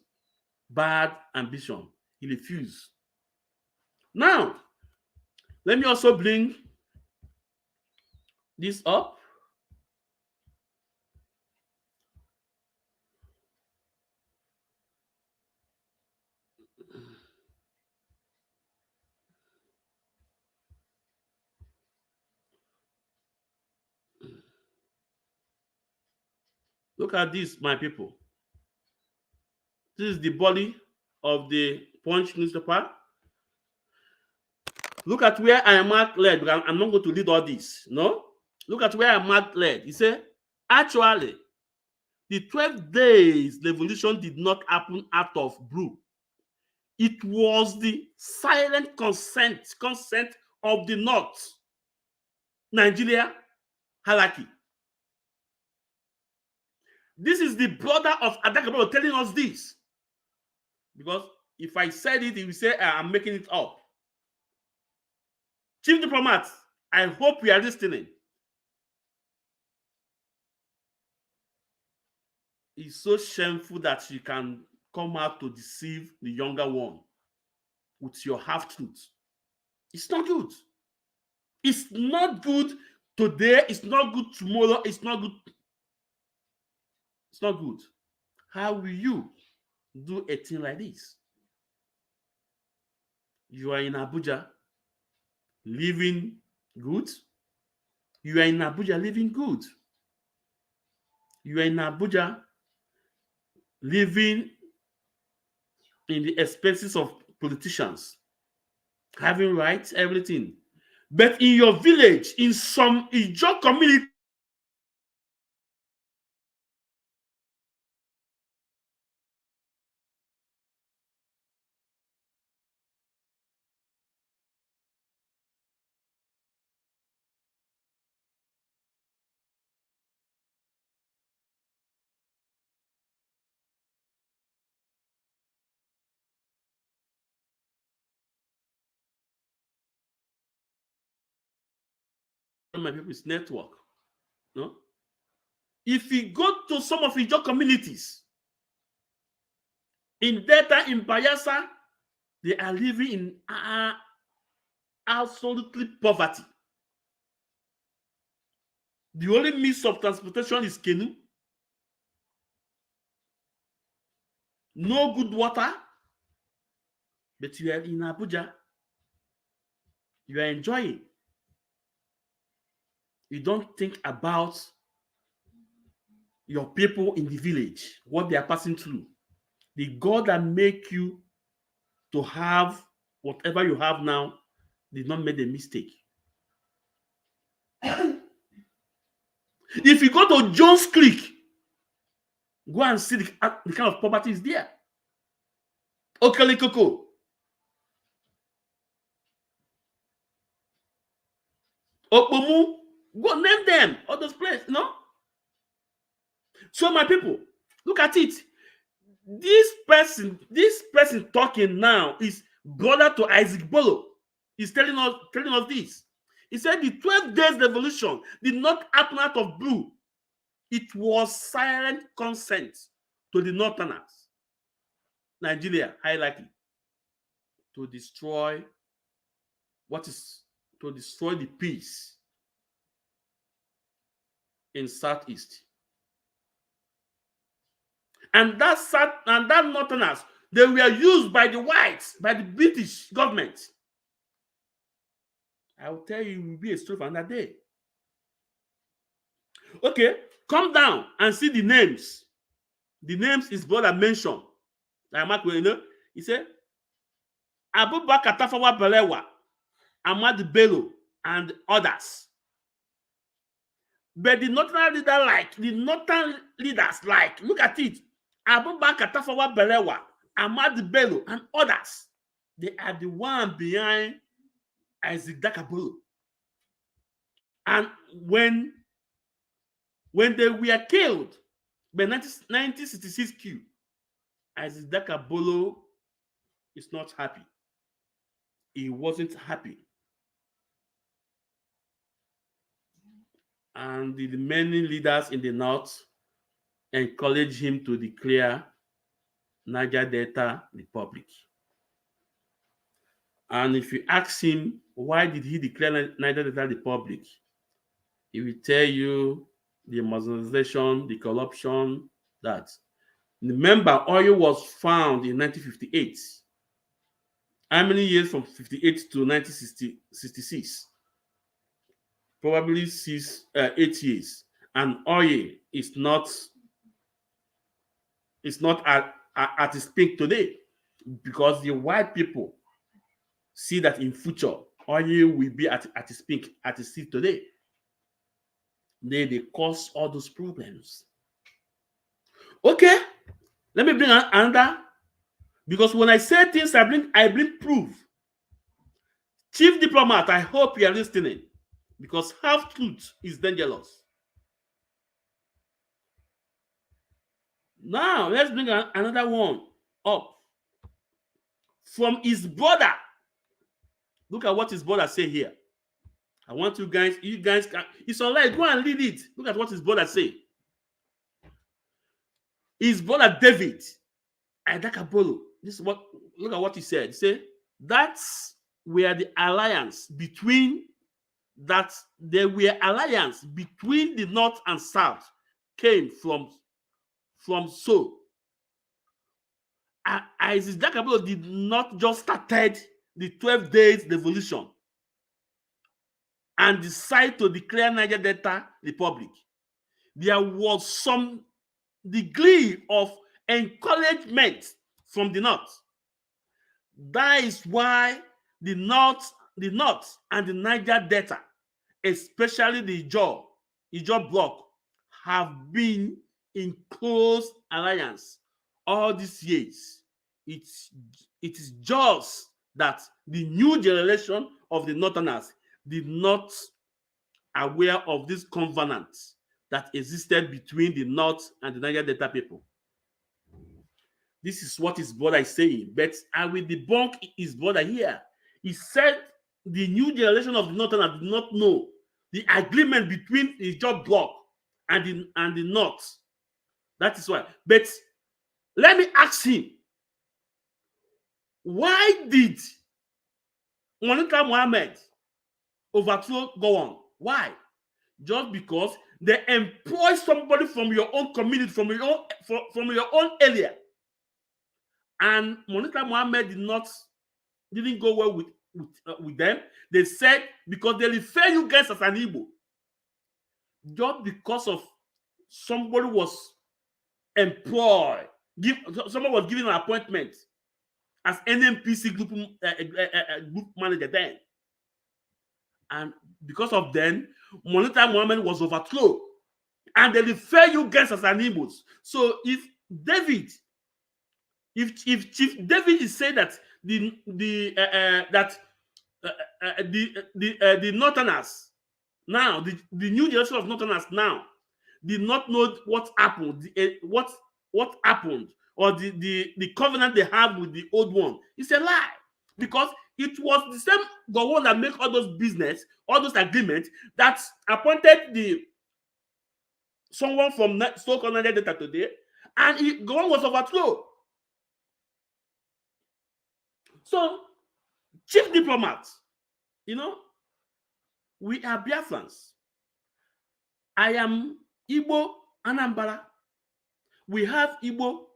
bad ambition, he refused. Now, let me also bring this up. Look at this, my people. This is the body of the Punch newspaper. Look at where I marked lead. I'm not going to read all this. No? Look at where I marked lead. He said, actually, the 12 days revolution did not happen out of blue. It was the silent consent of the North. Nigeria, Halaki. This is the brother of Adakabolo telling us this. Because if I said it, he will say, I'm making it up. Chief Diplomat, I hope we are listening. It's so shameful that you can come out to deceive the younger one with your half-truth. It's not good. It's not good today. It's not good tomorrow. It's not good. It's not good. How will you do a thing like this? You are in Abuja living good. You are in Abuja living good. You are in Abuja living in the expenses of politicians, having rights, everything. But in your village, in some Ijo community, my people's network. No? If you go to some of Ijo communities, in Delta, in Bayelsa, they are living in absolutely poverty. The only means of transportation is canoe. No good water. But you are in Abuja. You are enjoying. You don't think about your people in the village, what they are passing through. The God that make you to have whatever you have now did not make a mistake. If you go to Jones Creek, go and see the kind of poverty is there. Okelikoko. Okpomu. Go name them. All those places, no? So my people, look at it. This person talking now is brother to Isaac Boro. He's telling us this. He said the 12 days revolution did not happen out of blue. It was silent consent to the Northerners, Nigeria, highlighting, to destroy the peace in Southeast. And that Northerners, they were used by the whites, by the British government. I will tell you, it will be a story for another day. Okay, come down and see the names. The names is brother mentioned. He said, Abubakar Tafawa Balewa, Ahmad Bello, and others. But the northern leaders look at it. Abubakar Tafawa Balewa, Ahmad Bello, and others. They are the one behind Isaac Dakabolo. And when they were killed by 1966 coup, Isaac Dakabolo is not happy. He wasn't happy. And the many leaders in the north encouraged him to declare Niger Delta Republic. And if you ask him why did he declare Niger Delta Republic, he will tell you the marginalization, the corruption, that. Remember, oil was found in 1958. How many years from 58 to 1966? Probably 8 years. And oil is not at its peak today, because the white people see that in future oil will be at its peak, at its peak today. They cause all those problems. Okay, let me bring another, because when I say things, I bring proof. Chief Diplomat, I hope you are listening, because half truth is dangerous. Now let's bring another one up from his brother. Look at what his brother say here. I want you guys can, it's online, go and read it. Look at what his brother say. His brother David Adakabolo. This is what, look at what he said. He said that's where the alliance between the north and south came from. So Isaac Dakabolo did not just started the 12 days revolution and decide to declare Niger Delta Republic. There was some degree of encouragement from the north. That is why the north and the Niger Delta, especially the Ijaw block, have been in close alliance all these years. It is just that the new generation of the Northerners did not aware of this covenant that existed between the North and the Niger Delta people. This is what his brother is saying, but I will debunk his brother here. He said the new generation of the Northerners did not know the agreement between the Ijaw block and the North. That is why. But let me ask him, why did Monica Mohammed overthrow Gowon? Why? Just because they employ somebody from your own community, from your own area. And Monica Mohammed didn't go well with them. They said, because they refer you guys as an Igbo. Just because of somebody was employed, someone was given an appointment as NMPC group manager then. And because of them, Monica Mohammed was overthrown. And they refer you guys as an Igbos. So if Chief David is saying that the Northerners now, the new generation of Northerners now did not know what happened, what happened, or the covenant they have with the old one. It's a lie, because it was the same Gowon that make all those business, all those agreements, that appointed someone from so-called Niger Delta today, and Gowon was overthrown. So, Chief Diplomat, we are Biafrans. I am Igbo Anambra. We have Igbo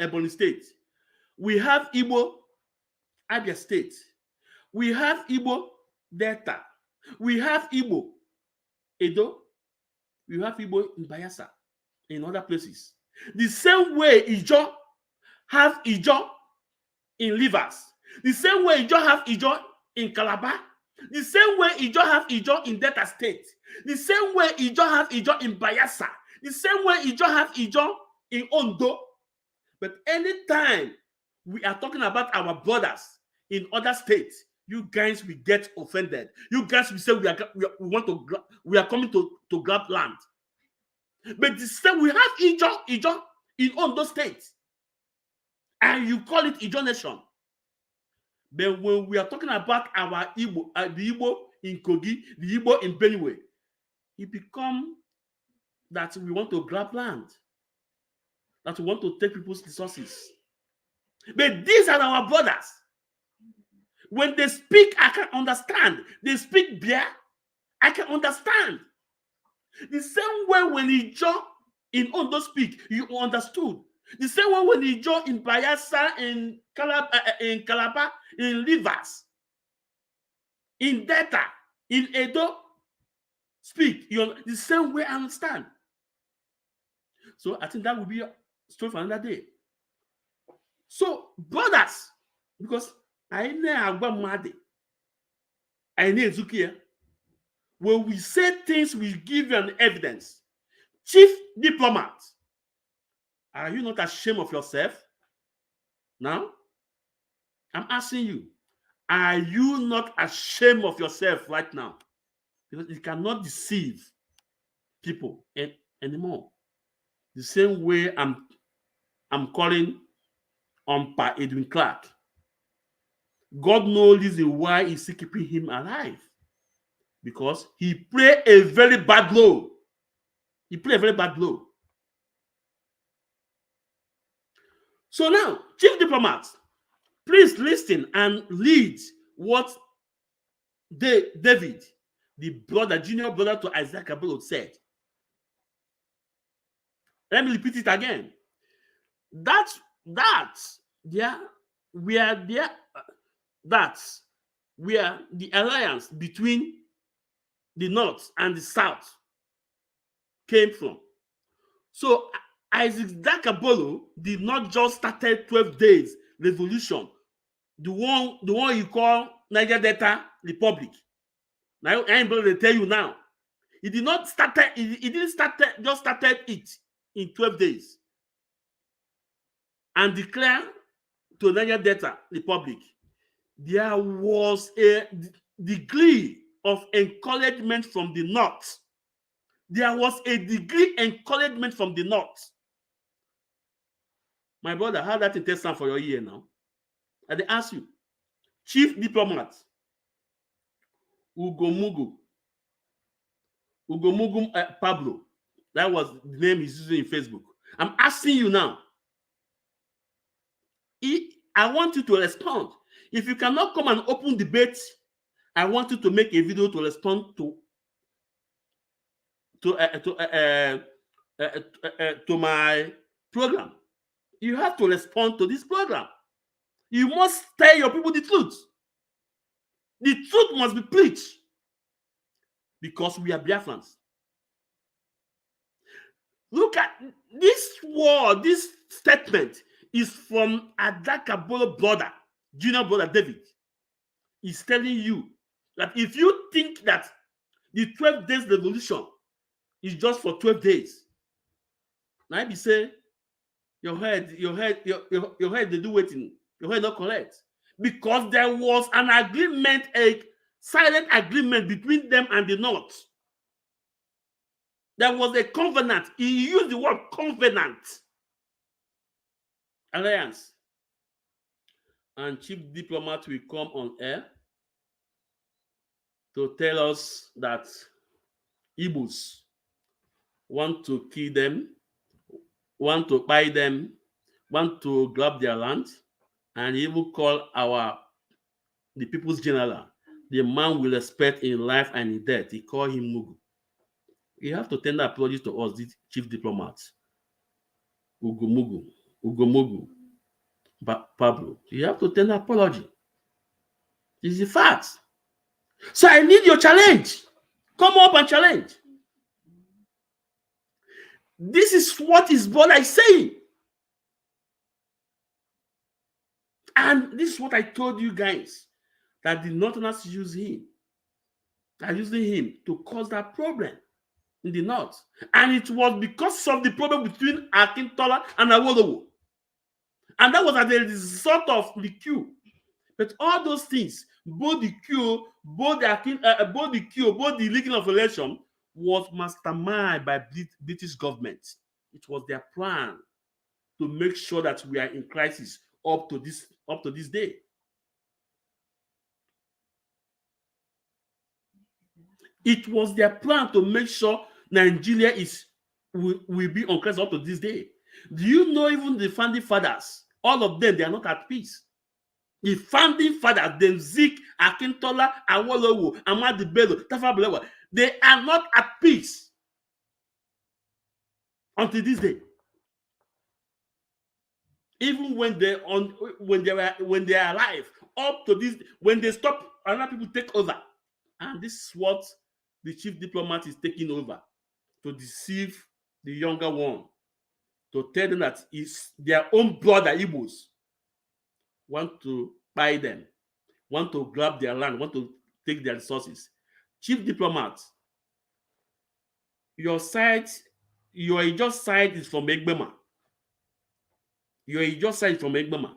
Ebonyi State. We have Igbo Abia State. We have Igbo Delta. We have Igbo Edo. We have Igbo in Bayelsa, in other places. The same way Ijaw have Ijaw in Rivers. The same way Ijaw have Ijaw in Calabar. The same way Ijaw have Ijaw in Delta State. The same way Ijaw have Ijaw in Bayelsa. The same way Ijaw have Ijaw in Ondo. But anytime we are talking about our brothers in other states, you guys will get offended. You guys will say we are coming to grab land. But the same we have Ijo in Ondo State, and you call it Ijo Nation. But when we are talking about our Igbo, the Igbo in Kogi, the Igbo in Benue, it become that we want to grab land, that we want to take people's resources. But these are our brothers. When they speak, I can understand. They speak beer, I can understand. The same way when Ijo in Ondo speak, you understood. The same way when Ijo in Bayelsa, in Calabar, in Rivers, in Delta, in Edo speak, the same way I understand. So I think that will be a story for another day. So brothers, because I know Agba Madi, I know Ezukia. When we say things, we give you an evidence. Chief Diplomat, are you not ashamed of yourself? Now, I'm asking you, are you not ashamed of yourself right now? Because you cannot deceive people anymore. The same way I'm calling on Pa Edwin Clark. God knows this is why he's still keeping him alive. Because he played a very bad blow. He played a very bad blow. So now, Chief Diplomat, please listen and read what David, the brother, junior brother to Isaac Abelo, said. Let me repeat it again. That's where the alliance between the North and the South came from. So Isaac Dakabolo did not just started 12 days revolution, the one you call Niger Delta Republic. Now I am going to tell you now. He did not start it, he didn't just started it in 12 days and declare to Niger Delta Republic. There was a degree of encouragement from the North. There was a degree encouragement from the North. My brother, how that intestine for your ear now? And they ask you, Chief Diplomat, Ugomugu Pablo, that was the name he's using in Facebook. I'm asking you now. I want you to respond. If you cannot come and open debate, I want you to make a video to respond to my program. You have to respond to this program. You must tell your people the truth. The truth must be preached because we are Biafrans. Look at this word, this statement is from Adakabolo brother, junior brother David. He's telling you that if you think that the 12 days revolution is just for 12 days, now be say your head, they do waiting, your head not correct. Because there was an agreement, a silent agreement between them and the North. There was a covenant. He used the word covenant. Alliance. And Chief Diplomat will come on air to tell us that Igbos want to kill them, want to buy them, want to grab their land, and even call the people's general, the man we respect in life and in death. He called him Mugu. You have to tender apology to us, the Chief Diplomat. Ugomugu, Pablo. You have to tender apology. It's a fact. So I need your challenge. Come up and challenge. This is what his brother is saying. And this is what I told you guys, that the Northerners use him. They're using him to cause that problem in the North. And it was because of the problem between Akintola and Awolowo. And that was as a result of the coup. But all those things, both the coup, both the leaking of election, was masterminded by British government. It was their plan to make sure that we are in crisis up to this day. It was their plan to make sure Nigeria will be on crisis up to this day. Do you know even the founding fathers? All of them, they are not at peace. The founding fathers, them Zik, Akintola, Awolowo, Ahmadu Bello, Tafawa Balewa, they are not at peace until this day. Even when they are alive, up to this, when they stop, other people take over. And this is what the chief diplomat is taking over, to deceive the younger one, to tell them that it's their own brother Igbos want to buy them, want to grab their land, want to take their resources. Chief diplomat, your Ijaw side is from Egbema. Your Ijaw side is from Egbema.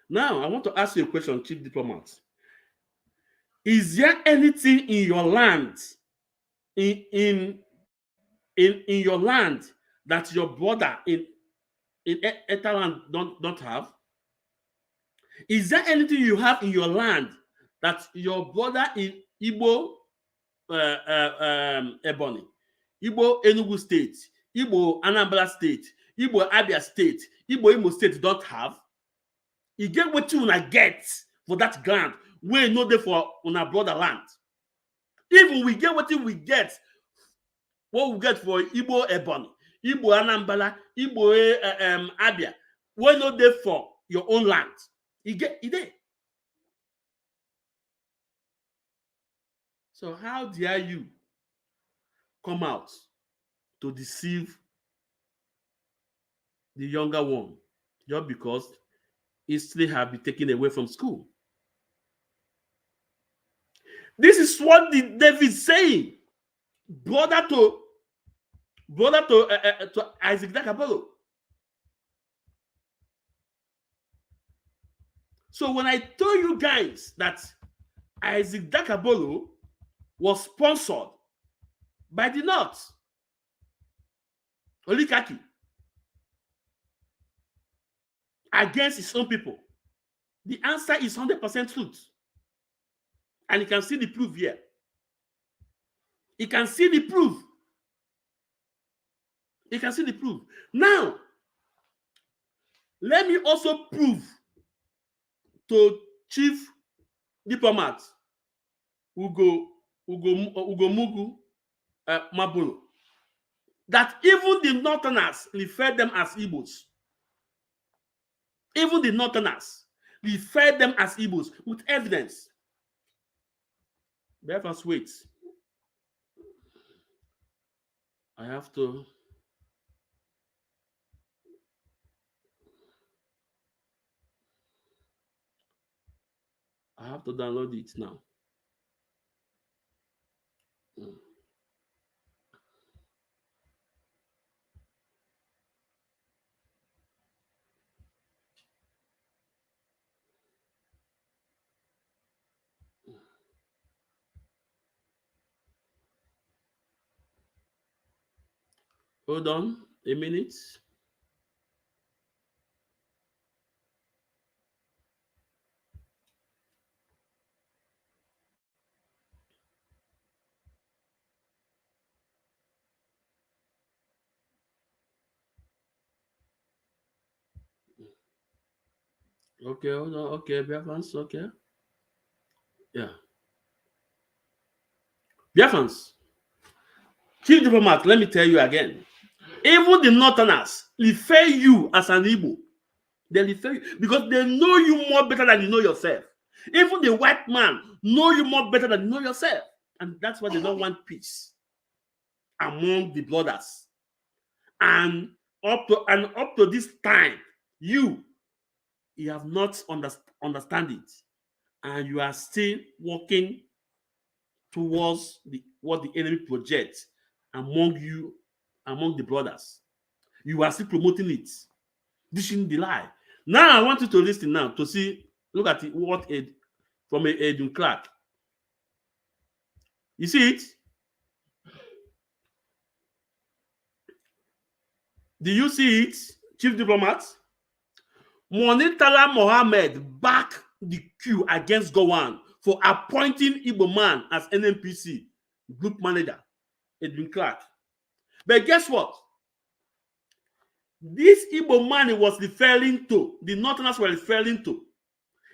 Now, I want to ask you a question, chief diplomat. Is there anything in your land, in your land, that your brother in Etaland don't have? Is there anything you have in your land that your brother in Igbo Ebonyi, Igbo Enugu State, Igbo Anambra State, Igbo Abia State, Igbo Imo State don't have? You get what you wanna get for that grant wey no dey for una brother land. Even we get what we get for Igbo Ebonyi, Igbo Anambra, Igbo Abia, wey no dey for your own land. E dey. So how dare you come out to deceive the younger one just because history have been taken away from school? This is what David is saying, brother to Isaac Dakabolo. So when I told you guys that Isaac Dakabolo was sponsored by the North, Olikaki, against his own people, the answer is 100% truth. And you can see the proof here. You can see the proof. You can see the proof. Now, let me also prove to chief diplomat Ugomugu Mabolo that even the Northerners refer them as Igbos. Even the Northerners refer them as Igbos with evidence. Let us wait. I have to download it now. Hold on a minute. Okay, hold on. Okay, Biafrans, okay. Yeah. Biafrans, chief diplomat, let me tell you again. Even the Northerners refer you as an Igbo. They refer you because they know you more better than you know yourself. Even the white man know you more better than you know yourself. And that's why they don't want peace among the brothers. And up to this time, you have not understand it. And you are still working towards what the enemy projects among the brothers. You are still promoting it, dishing the lie. Now I want you to listen now to see, look at it, what from Edwin Clark. You see it? Do you see it, Chief Diplomat? Monitala Mohammed backed the coup against Gowon for appointing Igbo man as NNPC group manager, Edwin Clark. But guess what? This Igbo man he was referring to, the Northerners were referring to,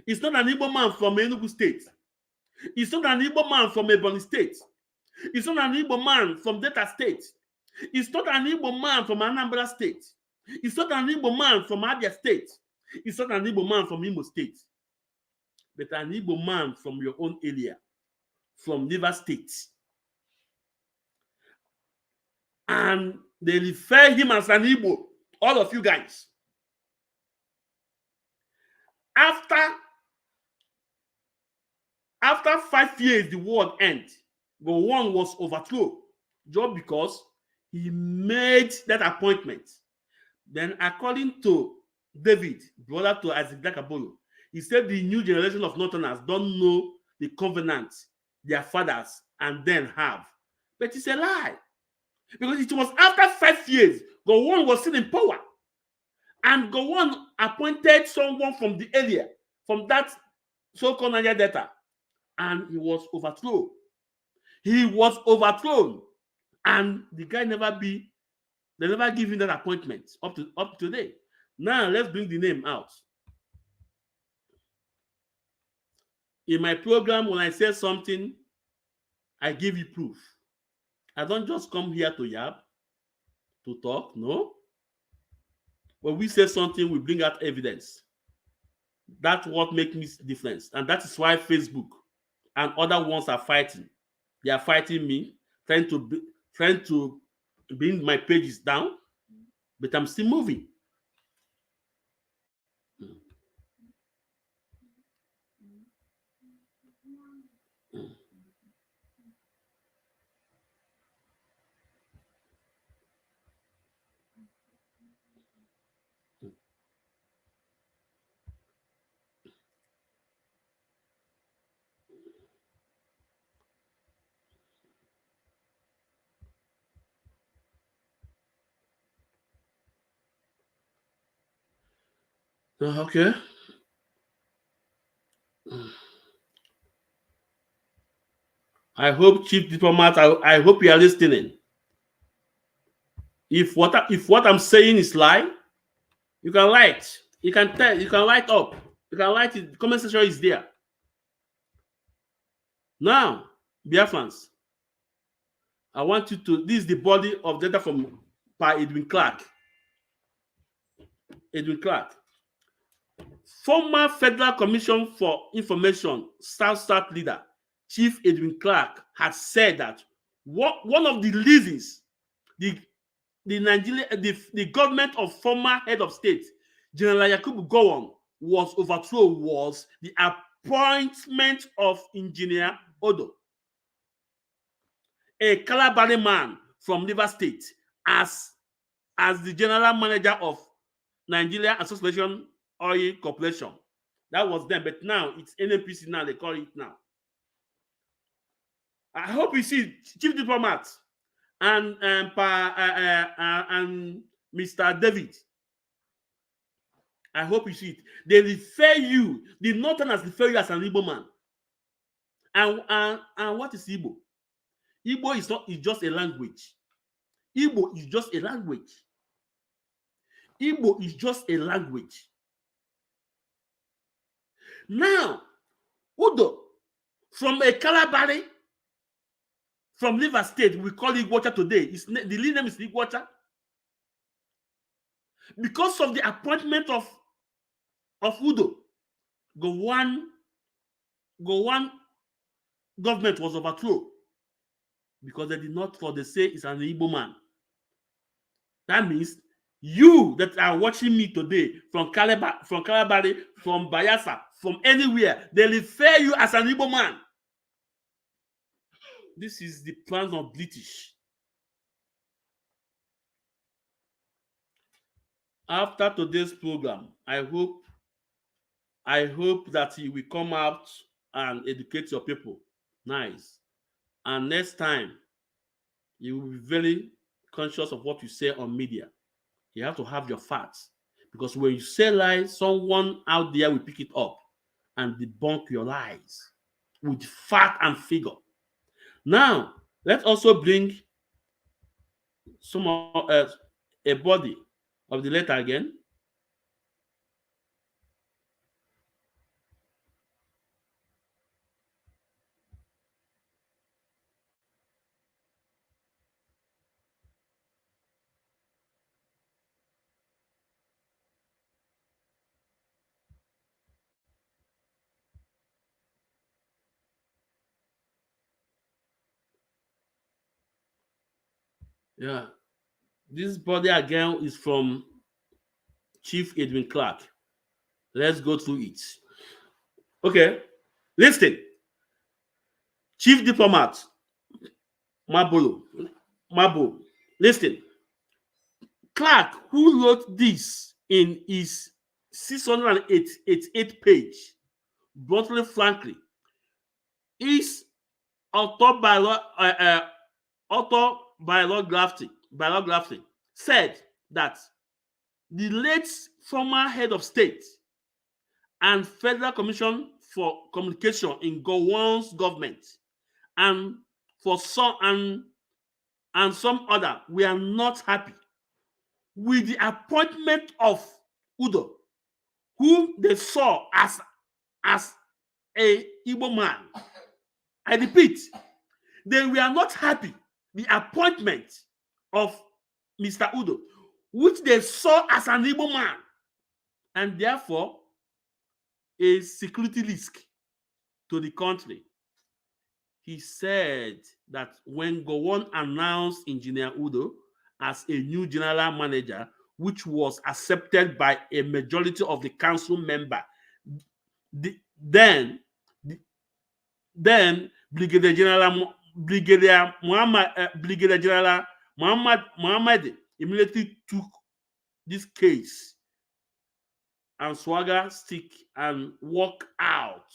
it's not an Igbo man from Enugu State. It's not an Igbo man from Ebonyi State. It's not an Igbo man from Delta State. It's not an Igbo man from Anambra State. It's not an Igbo man from Abia State. It's not an Igbo man from Imo State. But an Igbo man from your own area, from Rivers State. And they refer him as an Igbo, all of you guys. After 5 years, the war ended. Gowon was overthrown just because he made that appointment. Then, according to David, brother to Isaac Dakabolo, he said the new generation of Northerners don't know the covenant their fathers and then have. But it's a lie. Because it was after 5 years, Gowon was still in power. And Gowon appointed someone from the area, from that so-called Niger Delta. And he was overthrown. He was overthrown. And the guy they never give him that appointment up to today. Now let's bring the name out. In my program, when I say something, I give you proof. I don't just come here to yap, to talk, no. When we say something, we bring out evidence. That's what makes me difference. And that is why Facebook and other ones are fighting. They are fighting me, trying to bring my pages down, but I'm still moving. Okay. I hope, Chief Diplomat, I hope you are listening. If what I'm saying is lie, you can write. You can tell. You can write up. You can write it. The comment section is there. Now, Biafrans, I want you to. This is the body of data from by Edwin Clark. Edwin Clark, former Federal Commission for Information South leader, Chief Edwin Clark, has said that one of the reasons the government of former head of state, General Yakubu Gowon, was overthrown was the appointment of Engineer Odo, a Calabari man from Rivers State, as the general manager of Nigeria Association Oil Corporation. That was them, but now it's NNPC. Now they call it now. I hope you see Chief Diplomat and Mr. David. I hope you see it. They refer you, the Northerners refer you as an Igbo man. And what is Igbo? Igbo is just a language. Igbo is just a language. Igbo is just a language. Now, Udo, from a Calabari, from River State, we call it Igwacha today. The lead name is Igwacha. Because of the appointment of Udo, Gowon government was overthrown because they did not, for they say is an Igbo man. That means you that are watching me today from Calabari, from Bayelsa, from anywhere, they refer you as an Igbo man. This is the plans of British. After today's program, I hope that you will come out and educate your people. Nice. And next time, you will be very conscious of what you say on media. You have to have your facts. Because when you say lies, someone out there will pick it up and debunk your lies with fact and figure. Now, let's also bring some a body of the letter again. Yeah, this body again is from Chief Edwin Clark. Let's go through it. Okay, listen. Chief Diplomat Mabolo, Mabo, listen. Clark, who wrote this in his 688 page, bluntly, frankly, is autobiography said that the late former head of state and Federal Commission for Communication in Gowon's government and for some and some other were not happy with the appointment of Udo, whom they saw as a Igbo man. I repeat, they were not happy the appointment of Mr. Udo, which they saw as an Igbo man, and therefore a security risk to the country. He said that when Gowon announced Engineer Udo as a new general manager, which was accepted by a majority of the council member, then Brigadier General Muhammad immediately took this case and swagger stick and walk out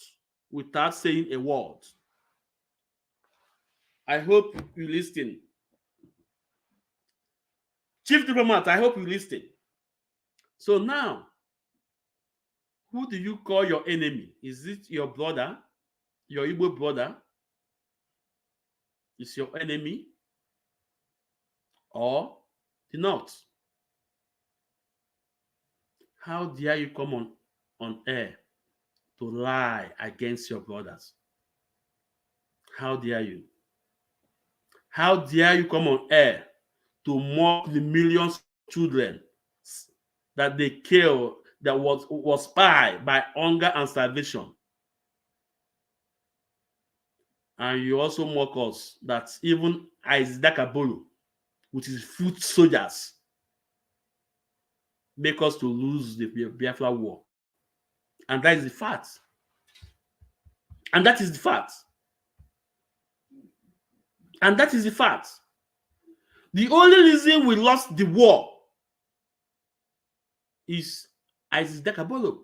without saying a word. I hope you listen. Chief Diplomat, I hope you listen. So now, who do you call your enemy? Is it your brother, your Igbo brother? Is your enemy? Or the North? How dare you come on air to lie against your brothers? How dare you? How dare you come on air to mock the millions of children that they killed, that was spied by hunger and starvation? And you also mock us that even Isaac Boro, which is foot soldiers, make us to lose the Biafra war. And that is the fact. And that is the fact. And that is the fact. The only reason we lost the war is Isaac Boro.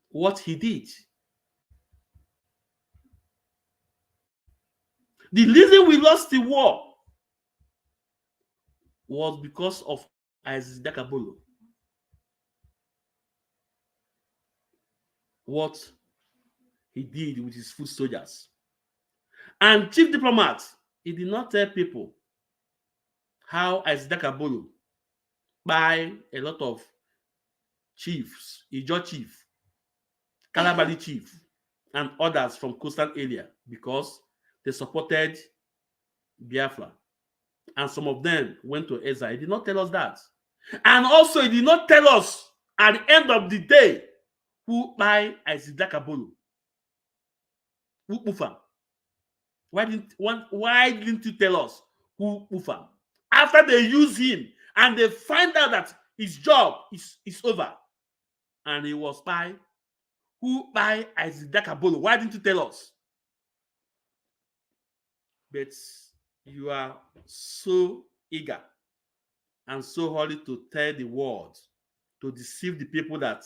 What he did. The reason we lost the war was because of Isaac Boro. What he did with his foot soldiers. And Chief Diplomat, he did not tell people how Isaac Boro by a lot of chiefs, Ijo chief, Kalabali chief, and others from coastal area because they supported Biafra. And some of them went to exile. He did not tell us that. And also, he did not tell us at the end of the day who by Isaac Boro. Who Ufa. Why didn't you tell us who Ufa? After they use him and they find out that his job is over and he was by who by Isaac Boro. Why didn't you tell us? But you are so eager and so hurry to tell the world, to deceive the people that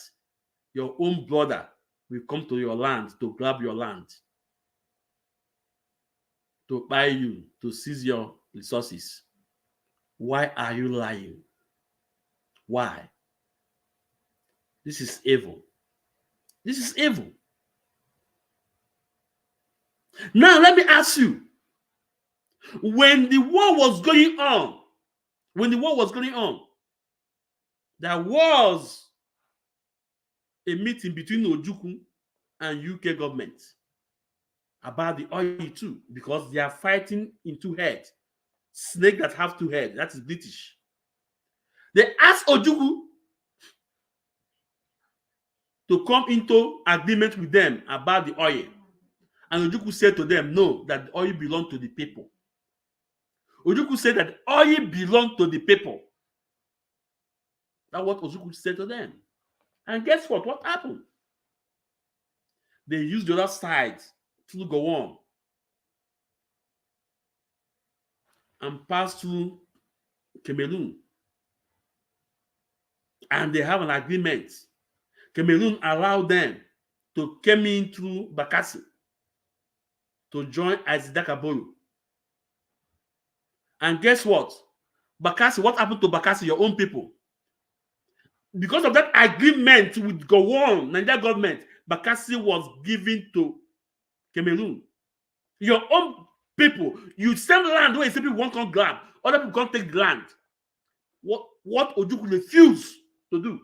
your own brother will come to your land to grab your land, to buy you, to seize your resources? Why are you lying? Why? This is evil. This is evil. Now, let me ask you, when the war was going on, there was a meeting between Ojukwu and UK government about the oil too, because they are fighting in two heads. Snake that have two heads, that is British. They asked Ojukwu to come into agreement with them about the oil. And Ojukwu said to them, no, that the oil belongs to the people. Ojukwu said that oil belongs to the people. That's what Ojukwu said to them. And guess what? What happened? They used the other side to go on and pass through Cameroon. And they have an agreement. Cameroon allowed them to come in through Bakassi to join Boro. And guess what? Bakassi, what happened to Bakassi, your own people? Because of that agreement with Gowon, Nigeria government, Bakassi was given to Cameroon. Your own people, you same land where people won't come grab, other people can't take land. What Ojukwu refused to do?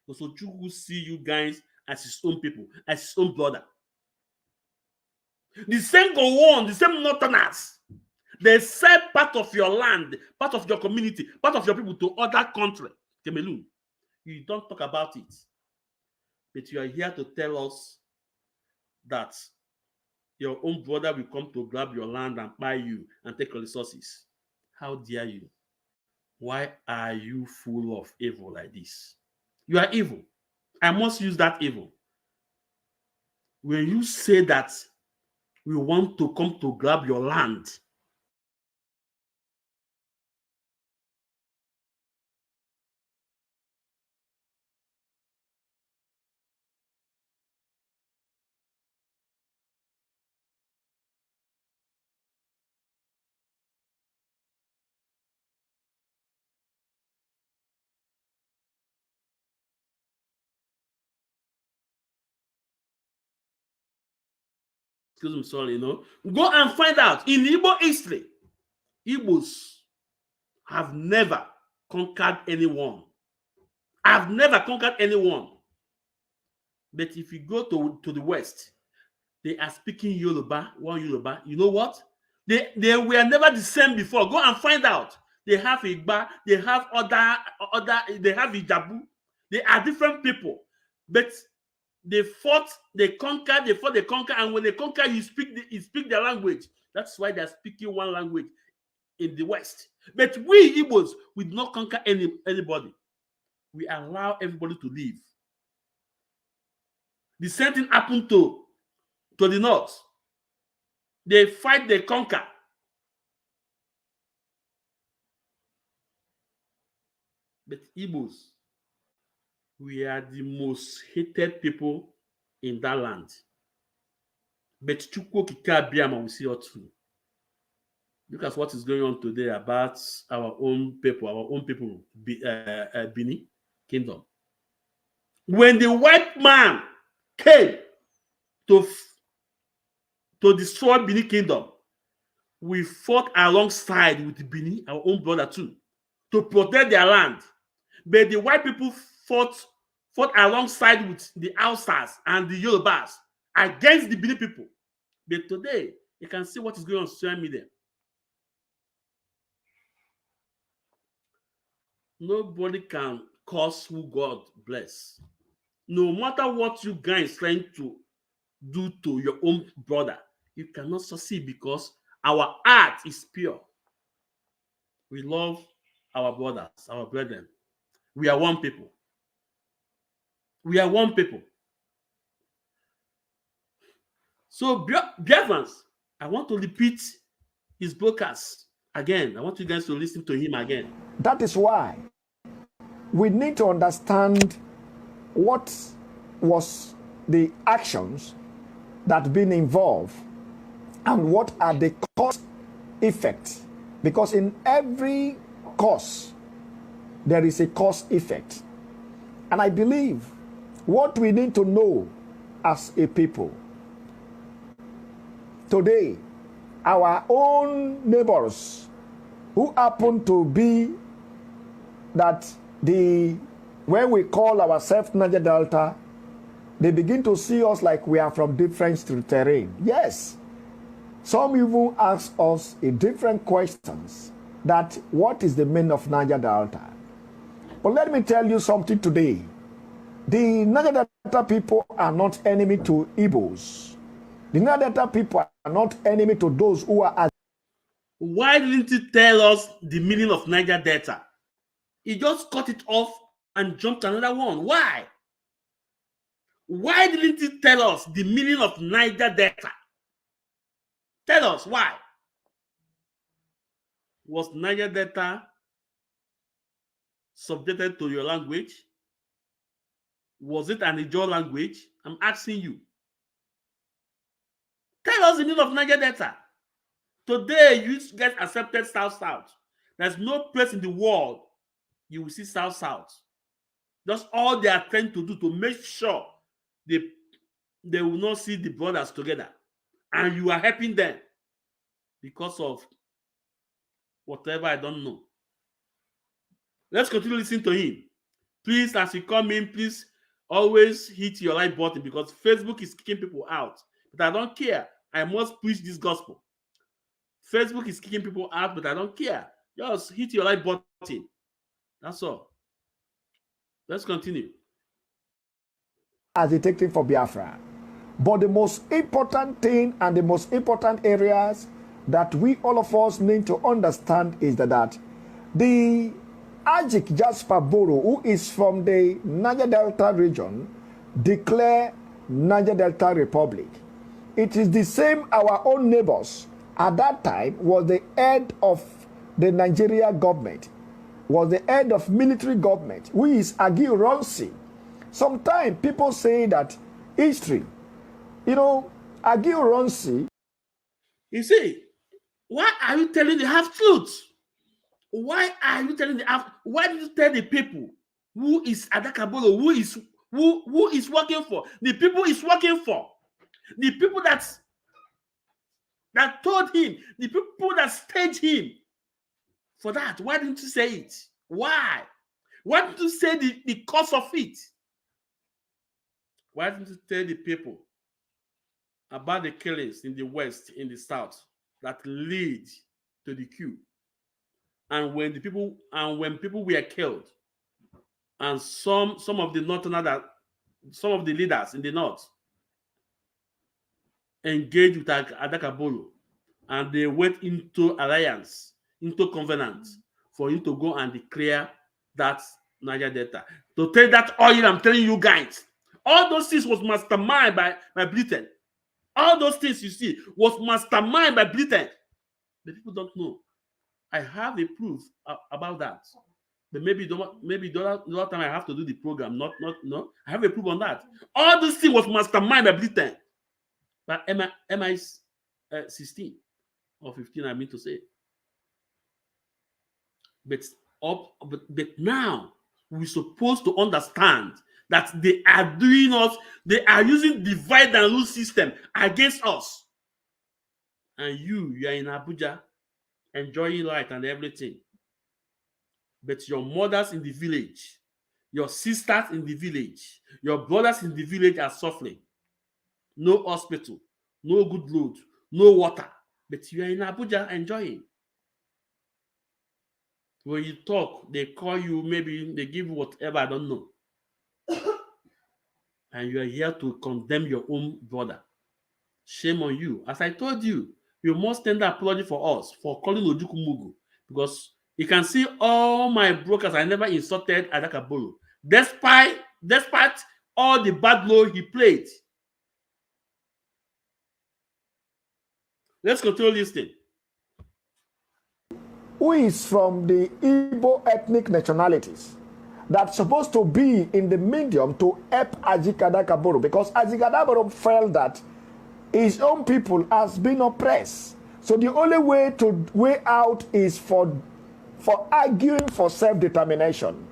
Because Ojukwu see you guys as his own people, as his own brother. The same Gowon, the same Northerners, they sell part of your land, part of your community, part of your people to other country, Cameroon. You don't talk about it. But you are here to tell us that your own brother will come to grab your land and buy you and take your resources. How dare you? Why are you full of evil like this? You are evil. I must use that evil. When you say that we want to come to grab your land, excuse me, sorry, go and find out. In Igbo history, Igbos have never conquered anyone. I've never conquered anyone. But if you go to the West, they are speaking Yoruba, one Yoruba. You know what? They were never the same before. Go and find out. They have Igba, they have other, they have Ijabu. They are different people. But they fought, they conquered, they conquer, and when they conquer, you speak their language. That's why they're speaking one language in the West. But we Igbos, we do not conquer anybody. We allow everybody to live. The same thing happened to the North. They fight, they conquer. But Igbos, we are the most hated people in that land. But Chukwu Kikabiyama will see us through. Look at what is going on today about our own people, Bini Kingdom. When the white man came to destroy Bini Kingdom, we fought alongside with Bini, our own brother too, to protect their land. But the white people fought alongside with the Hausas and the Yorubas against the Bini people. But today, you can see what is going on social media. Nobody can curse who God bless. No matter what you guys trying to do to your own brother, you cannot succeed because our heart is pure. We love our brothers, our brethren. We are one people. We are one people. So, Biafrans, I want to repeat his broadcast. Again, I want you guys to listen to him again. That is why we need to understand what was the actions that been involved and what are the cause effects. Because in every cause, there is a cause effect. And I believe what we need to know as a people today, our own neighbors who happen to be that when we call ourselves Niger Delta, they begin to see us like we are from different terrain. Yes. Some even ask us a different questions that what is the meaning of Niger Delta? But let me tell you something today. The Niger Delta people are not enemy to Igbos. The Niger Delta people are not enemy to those who are. Why didn't he tell us the meaning of Niger Delta? He just cut it off and jumped to another one. Why? Why didn't he tell us the meaning of Niger Delta? Tell us why. Was Niger Delta subjected to your language? Was it an Ijaw language? I'm asking you. Tell us the meaning of Niger Delta. Today, you get accepted South-South. There's no place in the world you will see South-South. That's all they are trying to do to make sure they will not see the brothers together. And you are helping them because of whatever I don't know. Let's continue listening to him. Please, as you come in, please always hit your like button because Facebook is kicking people out. But I don't care. I must preach this gospel. Facebook is kicking people out, but I don't care. Just hit your like button. That's all. Let's continue. Agitating for Biafra. But the most important thing and the most important areas that we all of us need to understand is that the Ajik Jasper Boro, who is from the Niger Delta region, declare Niger Delta Republic. It is the same our own neighbors at that time was the head of the Nigeria government, was the head of military government, who is Agi Ronsi. Sometimes people say that history, Agi Ronsi. You see, why are you telling the half truth? Why are you telling the half? Why did you tell the people who is Adakabolo, who is working for? The people is working for. The people that told him, the people that staged him for that. Why didn't you say it? Why? Why didn't you say the cause of it? Why didn't you tell the people about the killings in the West, in the South, that lead to the coup? And when people were killed, and some of the Northerners, some of the leaders in the North engaged with Adakabolo, and they went into alliance, into covenant, for him to go and declare that Niger Delta. To take that oil, I'm telling you guys, all those things was masterminded by Britain. All those things you see was masterminded by Britain. The people don't know. I have a proof about that. But maybe the other time I have to do the program. No. I have a proof on that. All this thing was masterminded by Britain. But MI 16 or 15, I mean to say. But now we're supposed to understand that they are using divide and rule system against us. And you are in Abuja enjoying life and everything. But your mothers in the village, your sisters in the village, your brothers in the village are suffering. No hospital, no good road, no water. But you are in Abuja enjoying. When you talk, they call you, maybe they give you whatever, I don't know. And you are here to condemn your own brother. Shame on you. As I told you, you must tender apology for us for calling Ojukwu Mugu. Because you can see all my brokers, I never insulted Adakabolo. Despite all the bad role he played. Let's continue listening. who is from the Igbo ethnic nationalities that's supposed to be in the medium to help Ajikada Boro, because Ajikada Boro felt that his own people has been oppressed. So the only way out is for arguing for self-determination.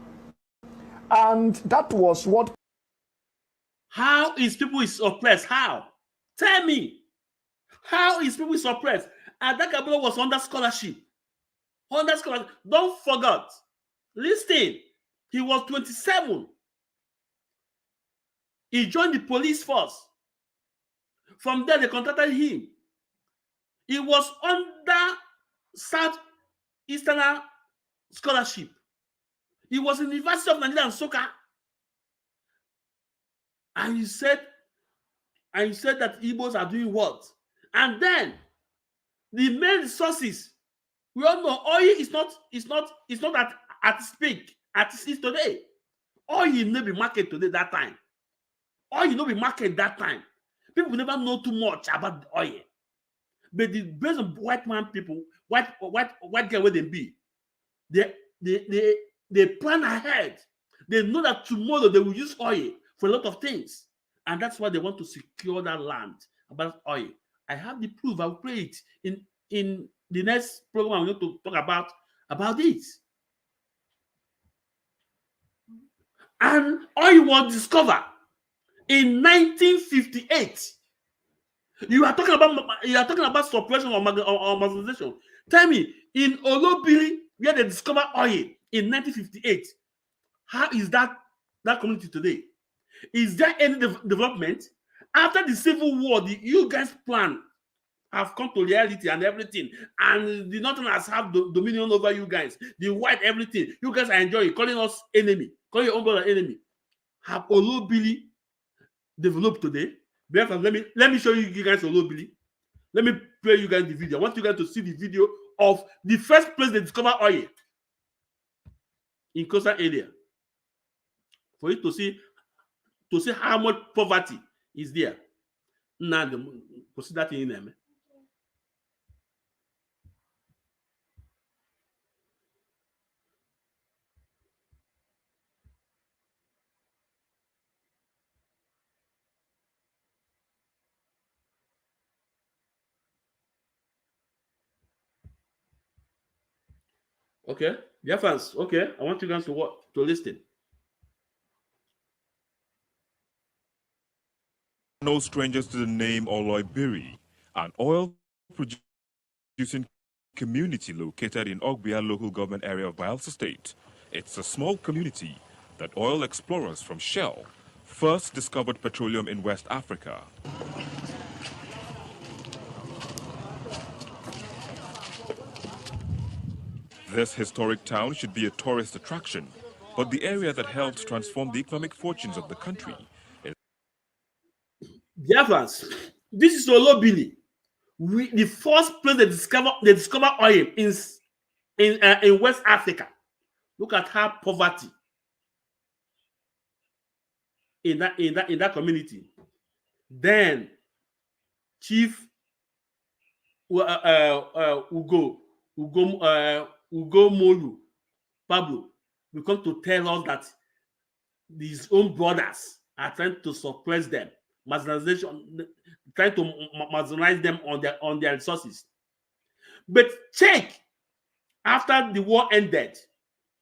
And that was what... How is people is oppressed? How? Tell me. How is people is oppressed? Adaka Boro was under scholarship. Under scholarship. Don't forget. Listen. He was 27. He joined the police force. From there, they contracted him. He was under Southeastern scholarship. He was in the University of Nigeria and Soka. And he said that Igbos are doing what? And then the main resources, we all know oil is not at its peak, at its today. Oil no be market today that time. Oil no be market that time. People never know too much about oil. But the based on white man people, white girl where they be, they plan ahead. They know that tomorrow they will use oil for a lot of things. And that's why they want to secure that land about oil. I have the proof. I'll play it in the next program. I'm going to talk about this. And oil was discovered in 1958. You are talking about suppression or marginalization. Tell me, in Olobiri, where they discovered oil in 1958, how is that community today? Is there any development? After the Civil War, the you guys' plan have come to reality and everything, and the Northerners have dominion over you guys. The white everything. You guys are enjoying, calling us enemy, calling your own brother enemy. Have Olobiri developed today? Therefore, let me show you guys Olobiri. Let me play you guys the video. I want you guys to see the video of the first place they discovered oil in coastal area. For you to see how much poverty is there. Now, consider that in them. Okay, dear fans. Okay, I want you guys to listen. No strangers to the name Oloibiri, an oil-producing community located in Ogbia local government area of Bayelsa State. It's a small community that oil explorers from Shell first discovered petroleum in West Africa. This historic town should be a tourist attraction, but the area that helped transform the economic fortunes of the country is... Dear fans, this is Olobiri. The first place they discover oil in West Africa. Look at how poverty in that community. Then Chief Ugo Molu Pablo will come to tell us that his own brothers are trying to suppress them, marginalization, trying to marginalize them on their resources. But check, after the war ended,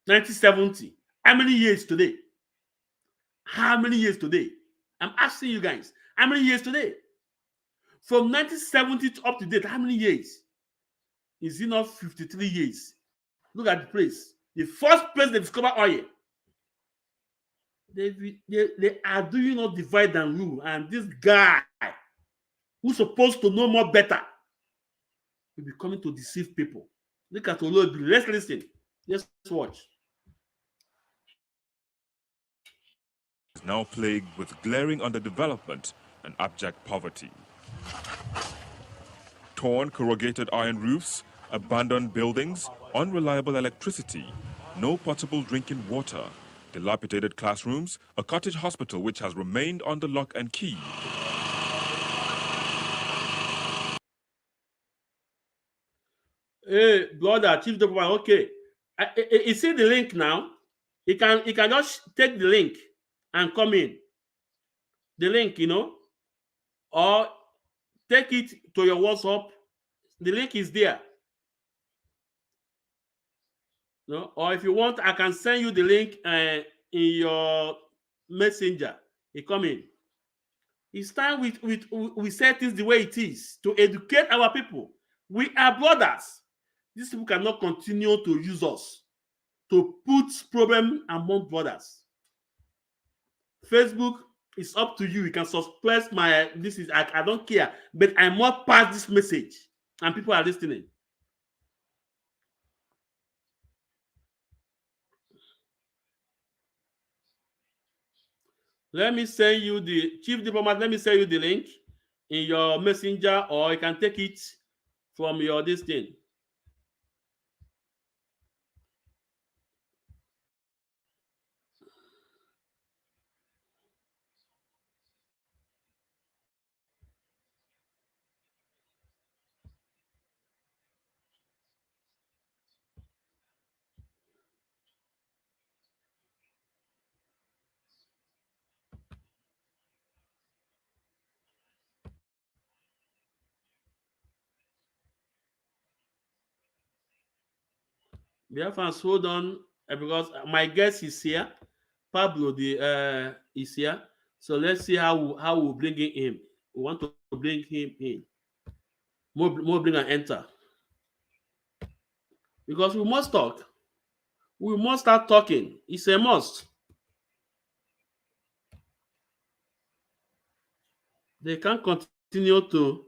1970, how many years today? How many years today? I'm asking you guys, how many years today? From 1970 up to date, how many years? Is it not 53 years? Look at the place. The first place they discovered oil. They are doing not divide and rule. And this guy, who's supposed to know more better, will be coming to deceive people. Look at Olobiri. Let's listen. Let's watch. Is now plagued with glaring underdevelopment and abject poverty. Torn corrugated iron roofs, abandoned buildings, unreliable electricity, no potable drinking water, dilapidated classrooms, a cottage hospital which has remained under lock and key. Hey, brother, Chief Diploma, okay. You see the link now? You can just take the link and come in. The link, or take it to your WhatsApp. The link is there. Or if you want, I can send you the link in your messenger. You come in. It's time we say things the way it is to educate our people. We are brothers. These people cannot continue to use us to put problem among brothers. Facebook is up to you. You can suppress my this is I don't care, but I must pass this message, and people are listening. Let me send you the Chief Diplomat. Let me send you the link in your messenger, or you can take it from your this thing. Biafrans, hold on, because my guest is here. Pablo is here. So let's see how we bring him. We want to bring him in. More bring and enter. Because we must talk. We must start talking. It's a must. They can't continue to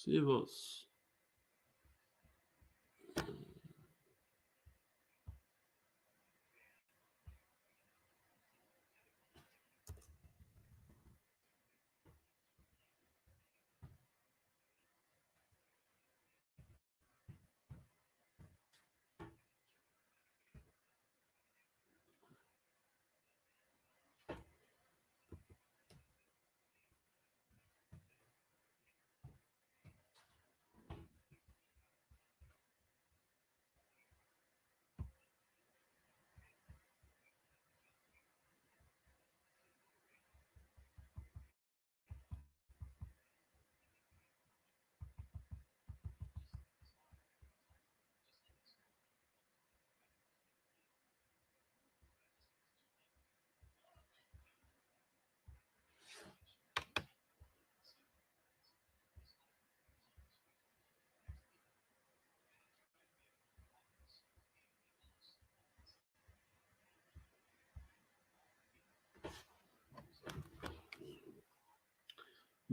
save us.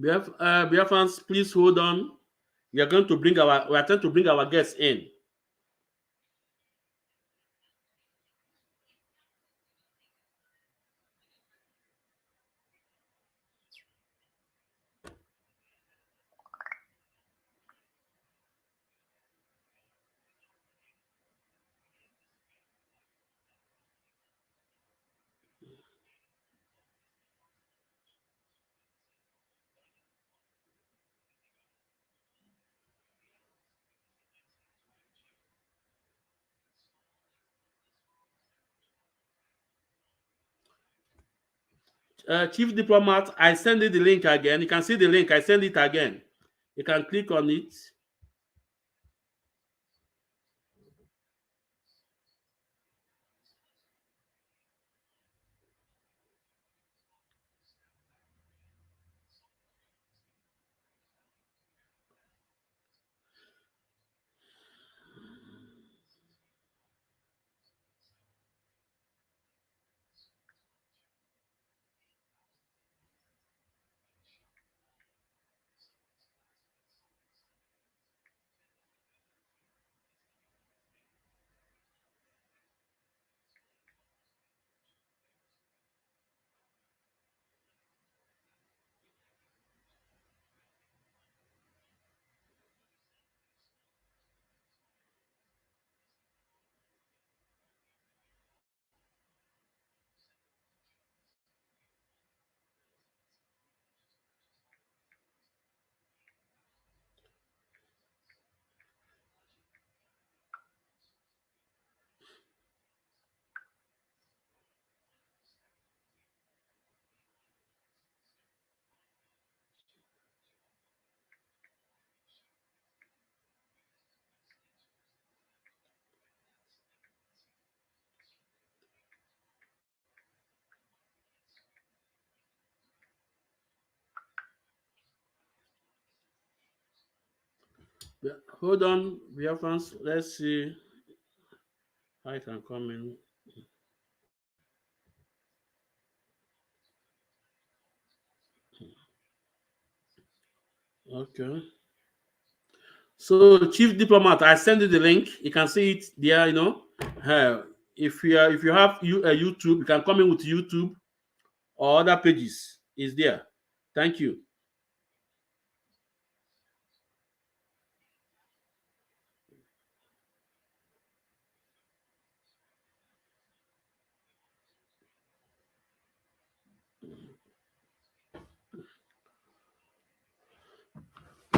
Biafrans, please hold on. We are trying to bring our guests in. Chief Diplomat, I send you the link again. You can see the link. I send it again. You can click on it. Hold on, Biafrans. Let's see how I can come in. Okay. So, Chief Diplomat, I send you the link. You can see it there. If you have YouTube, you can come in with YouTube or other pages. Is there? Thank you.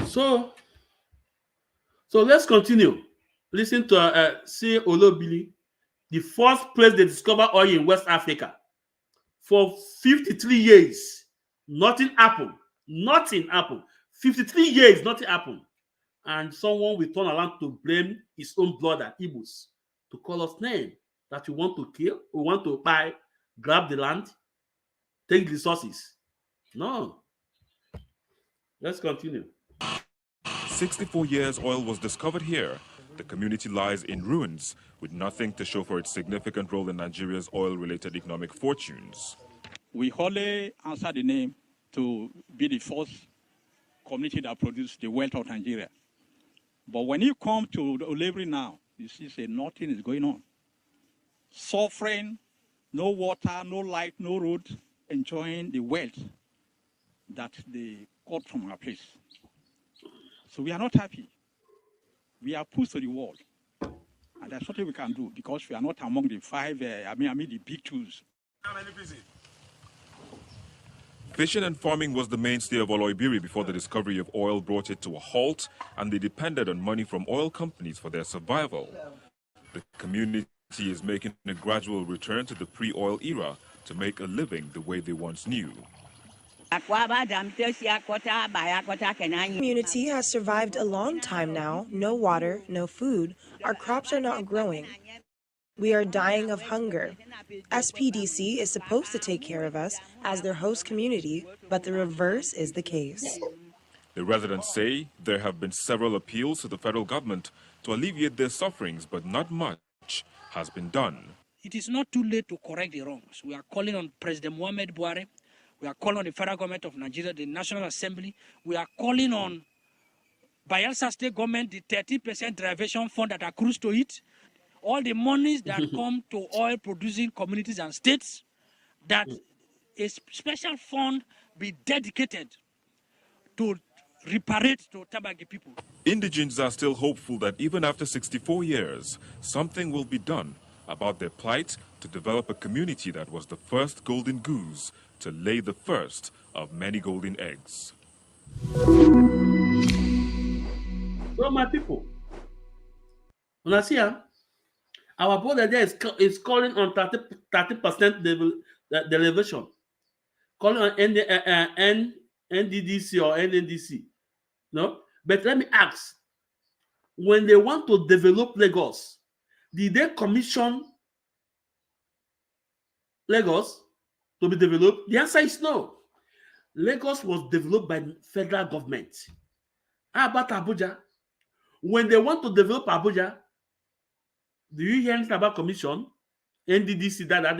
So, let's continue. Listen to C. Olobili, the first place they discover oil in West Africa. For 53 years, nothing happened. Nothing happened. 53 years, nothing happened. And someone will turn around to blame his own brother, Igbos, to call us name that we want to kill, we want to buy, grab the land, take the resources. No. Let's continue. 64 years oil was discovered here. The community lies in ruins, with nothing to show for its significant role in Nigeria's oil-related economic fortunes. We wholly answer the name to be the first community that produced the wealth of Nigeria. But when you come to Olebri now, you see say nothing is going on. Suffering, no water, no light, no road, enjoying the wealth that they got from our place. So we are not happy. We are pushed to the wall. And that's nothing we can do because we are not among the five, the big tools. Fishing and farming was the mainstay of Oloibiri before the discovery of oil brought it to a halt, and they depended on money from oil companies for their survival. The community is making a gradual return to the pre-oil era to make a living the way they once knew. The community has survived a long time now. No water, no food. Our crops are not growing. We are dying of hunger. SPDC is supposed to take care of us as their host community, but the reverse is the case. The residents say there have been several appeals to the federal government to alleviate their sufferings, but not much has been done. It is not too late to correct the wrongs. We are calling on President Muhammad Buhari. We are calling on the federal government of Nigeria, the National Assembly. We are calling on Bayelsa State government, the 30% derivation fund that accrues to it. All the monies that come to oil-producing communities and states, that a special fund be dedicated to reparate to Tabagi people. Indigents are still hopeful that even after 64 years, something will be done about their plight to develop a community that was the first golden goose to lay the first of many golden eggs. So, my people, when I see our brother there is calling on 30% derivation, calling on NDDC or NNDC. No, but let me ask: when they want to develop Lagos, did they commission Lagos to be developed? The answer is no. Lagos was developed by the federal government. How about Abuja? When they want to develop Abuja, do you hear anything about commission? NDDC, that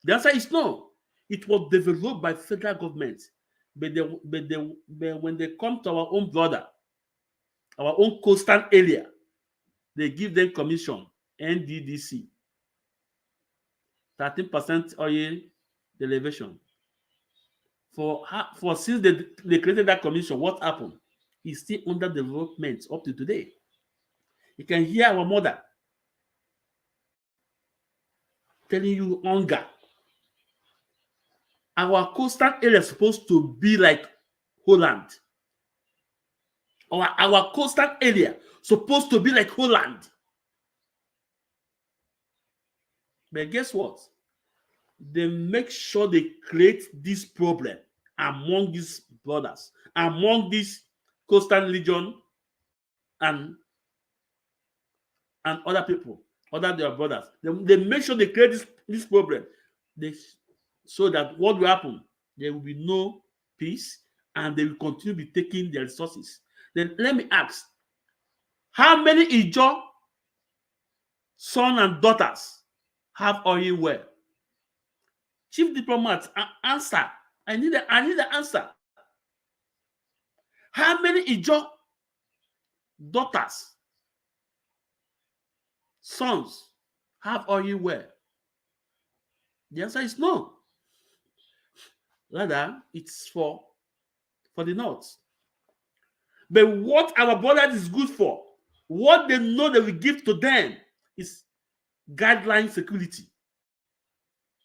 The answer is no. It was developed by federal government. But when they come to our own border, our own coastal area, they give them commission, NDDC. 13% oil derivation. For since they created that commission, what happened? It's still under development up to today. You can hear our mother telling you hunger. Our coastal area is supposed to be like Holland. Our coastal area supposed to be like Holland. But guess what? They make sure they create this problem among these brothers, among this coastal region and other people, other their brothers. They make sure they create this problem. So that what will happen? There will be no peace and they will continue to be taking their resources. Then let me ask, How many Ijo sons and daughters have oil well? Chief diplomat, answer. I need the answer. How many Ijo daughters, sons have oil well? The answer is no. Rather, it's for the north. But what our brothers is good for, what they know that we give to them is guideline security.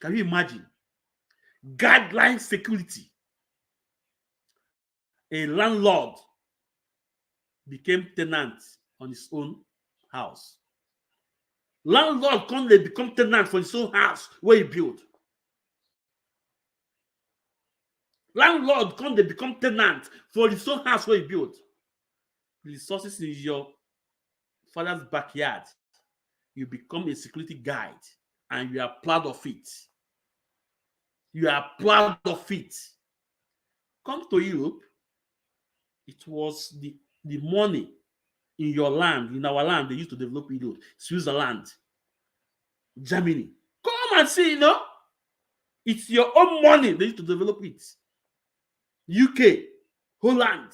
Can you imagine? Guideline security. A landlord became tenant on his own house. Landlord come they become tenant for his own house where he built. Landlord come they become tenant for his own house where he built. The resources in your father's backyard, you become a security guide and you are proud of it. You are proud of it. Come to Europe, it was the money in your land, in our land, they used to develop Europe. Switzerland, Germany. Come and see, it's your own money they used to develop it. UK, Holland.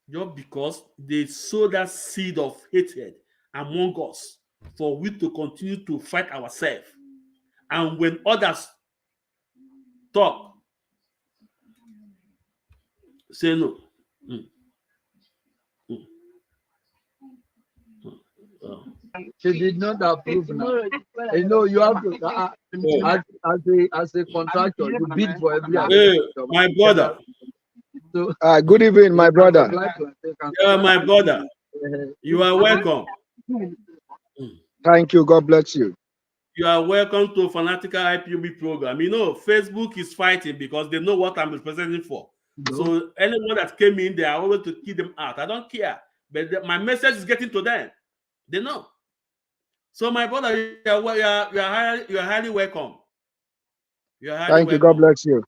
Just because they sow that seed of hatred among us for we to continue to fight ourselves. And when others talk, say no. She did not approve now. You have to, as a contractor, you bid for every Hey, my brother. So, good evening, my brother. Yeah, my brother. You are welcome. Thank you. God bless you. You are welcome to Fanatical IPOB program. Facebook is fighting because they know what I'm representing for. No. So anyone that came in, they are always to keep them out. I don't care. But my message is getting to them. They know. So my brother, you are highly welcome. You are highly Thank you. God bless you.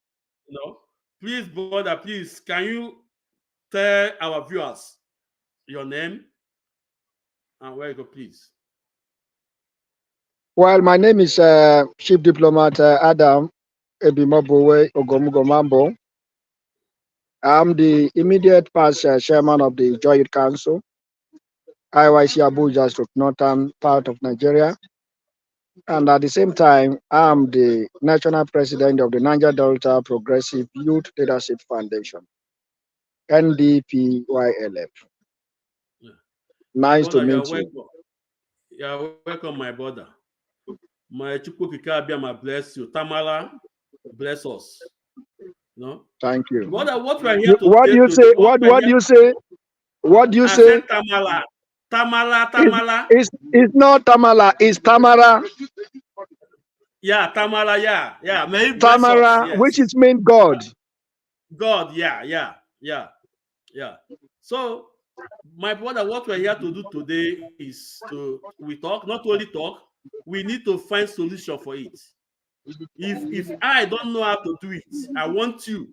Please, brother, please, can you tell our viewers your name and where you go, please? Well, my name is Chief Diplomat Adam Ebimobowe Ogomugomambo. I'm the immediate past chairman of the Joy Youth Council, IYC Abuja, northern part of Nigeria. And at the same time, I'm the national president of the Niger Delta Progressive Youth Leadership Foundation, NDPYLF. Yeah. Nice brother, to meet you. You are welcome, my brother. My Chukwukikabiyama bless you. Tamala, bless us. Thank you. Brother, what we are here to what do you say? What do you say? What do you say? Tamala. Tamala. It's not Tamala, it's Tamara. Yeah, Tamala, yeah. May he Tamara, bless us, yes. which is mean God. God, yeah. So, my brother, what we're here to do today is we talk, not only talk, we need to find solution for it. If I don't know how to do it, I want you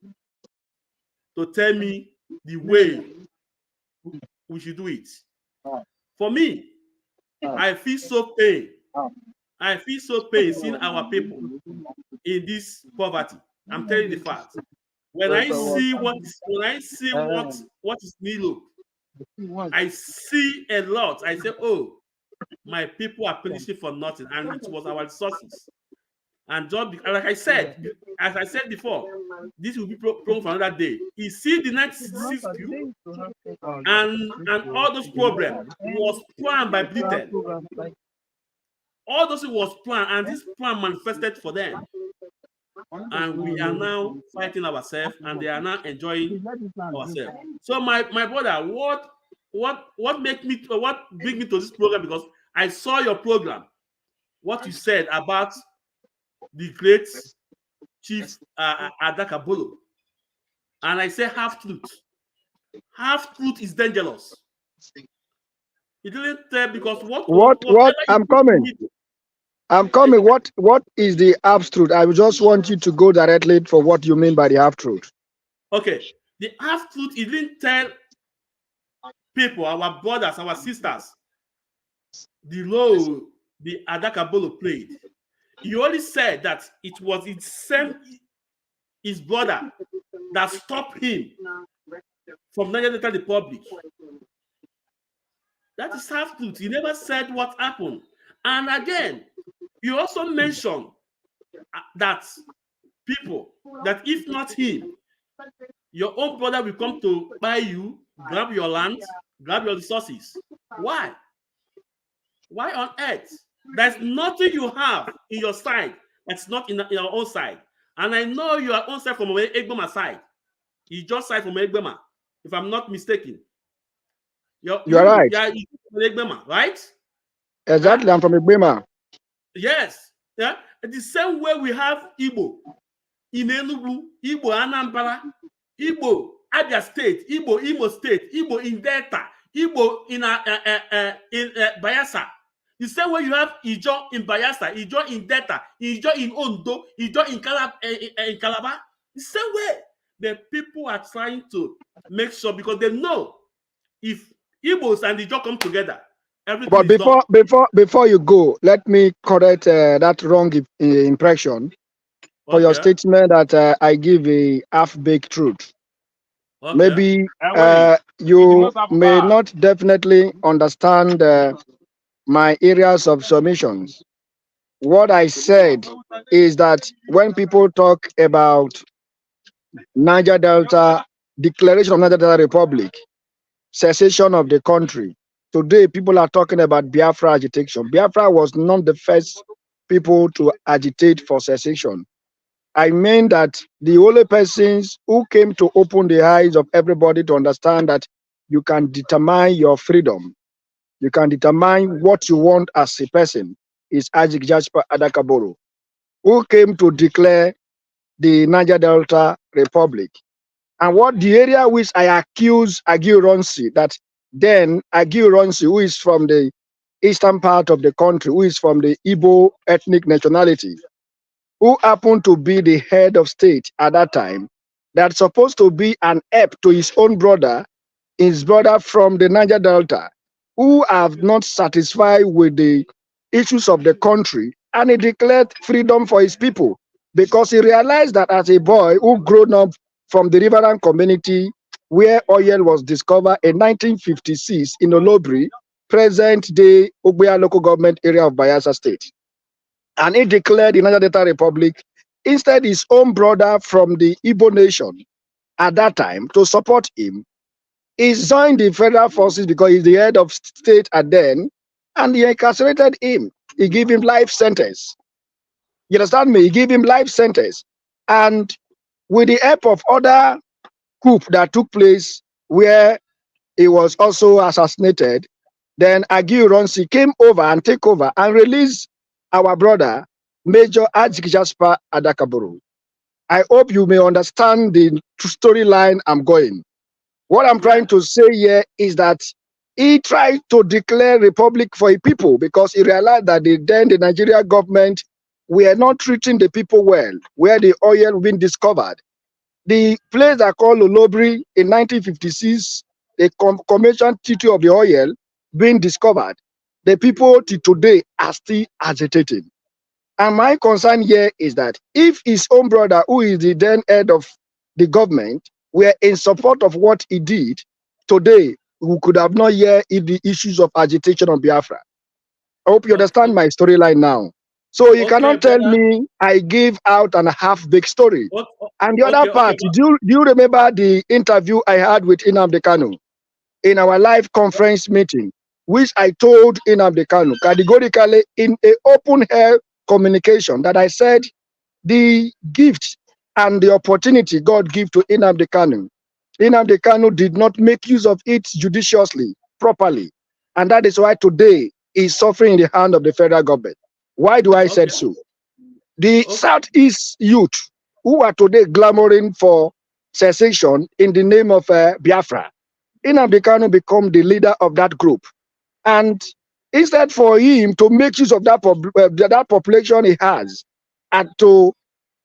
to tell me the way we should do it. For me, I feel so pain. I feel so pain seeing our people in this poverty. I'm telling you the fact. When I see what is Nilo, I see a lot. I say, oh, my people are perishing for nothing, and it was our resources. And just like I said, as I said before, this will be program for another day. You see, the 1962 and all those problems was planned by Britain. All those was planned, and this plan manifested for them. And we are now fighting ourselves, and they are now enjoying ourselves. So, my brother, what brings me to this program? Because I saw your program, what you said about the great Chief Adaka Boro, and I say half truth. Half truth is dangerous. It didn't tell because what I'm coming. I'm coming. What is the half truth? I just want you to go directly for what you mean by the half truth. Okay, the half truth. It didn't tell people, our brothers, our sisters, the role the Adakabolo played. He only said that it was his brother that stopped him from Niger Delta Republic. That is half truth. He never said what happened. And again, you also mentioned that people, that if not him, your own brother will come to buy you, grab your land, grab your resources. Why? Why on earth? There's nothing you have in your side that's not in your own side. And I know your own side from Egbema side. You just side from Egbema, if I'm not mistaken. You're right. Yeah, from Egbema, right? Exactly, I'm from Egbema. Yes. Yeah. The same way we have Igbo in Enugu, Igbo Anambra, Igbo Abia State, Igbo Imo State, Igbo in Delta, Igbo in Bayelsa. The same way you have Ijo in Bayelsa, Ijo in Delta, Ijo in Ondo, Ijo in Calabar. The same way the people are trying to make sure, because they know if Igbos and Ijo come together, everything But is done. before you go, let me correct that wrong impression for your statement that I give a half-baked truth. Okay. Maybe you may not definitely understand my areas of submissions. What I said is that when people talk about Niger Delta, declaration of Niger Delta Republic, secession of the country, today people are talking about Biafra agitation. Biafra was not the first people to agitate for secession. I mean that the only persons who came to open the eyes of everybody to understand that you can determine your freedom, you can determine what you want as a person, is Jasper Adakaboro, who came to declare the Niger Delta Republic. And what the area which I accuse Aguiyi Ironsi, that then Aguiyi Ironsi, who is from the eastern part of the country, who is from the Igbo ethnic nationality, who happened to be the head of state at that time, that's supposed to be an help to his own brother, his brother from the Niger Delta, who have not satisfied with the issues of the country, and he declared freedom for his people because he realized that as a boy who grown up from the riverine community where oil was discovered in 1956 in Olobri, present-day Ogbea local government area of Bayelsa State. And he declared the Niger Delta Republic, instead his own brother from the Igbo nation at that time to support him. He joined the federal forces because he's the head of state at then, and he incarcerated him. He gave him life sentence. You understand me? He gave him life sentence. And with the help of other coup that took place where he was also assassinated, then Aguiyi Ironsi came over and take over and release our brother, Major Jasper Adakaboro. I hope you may understand the storyline I'm going. What I'm trying to say here is that he tried to declare republic for the people because he realized that the Nigeria government were not treating the people well, where the oil been discovered. The place that called Olobri in 1956, the Convention Treaty of the Oil being discovered, the people till today are still agitating. And my concern here is that if his own brother, who is the then head of the government, were in support of what he did, today we could have not heard the issues of agitation on Biafra. I hope you understand my storyline now. So you cannot tell me I gave out a half-baked story. And the other part, do you remember the interview I had with Nnamdi Kanu in our live conference meeting, which I told Nnamdi Kanu categorically in an open-air communication that I said the gift and the opportunity God gave to Nnamdi Kanu did not make use of it judiciously, properly. And that is why today he's suffering in the hand of the federal government. Why do I say so? The Southeast youth who are today clamoring for cessation in the name of Biafra, Nnamdi Kanu become the leader of that group. And instead for him to make use of that population he has and to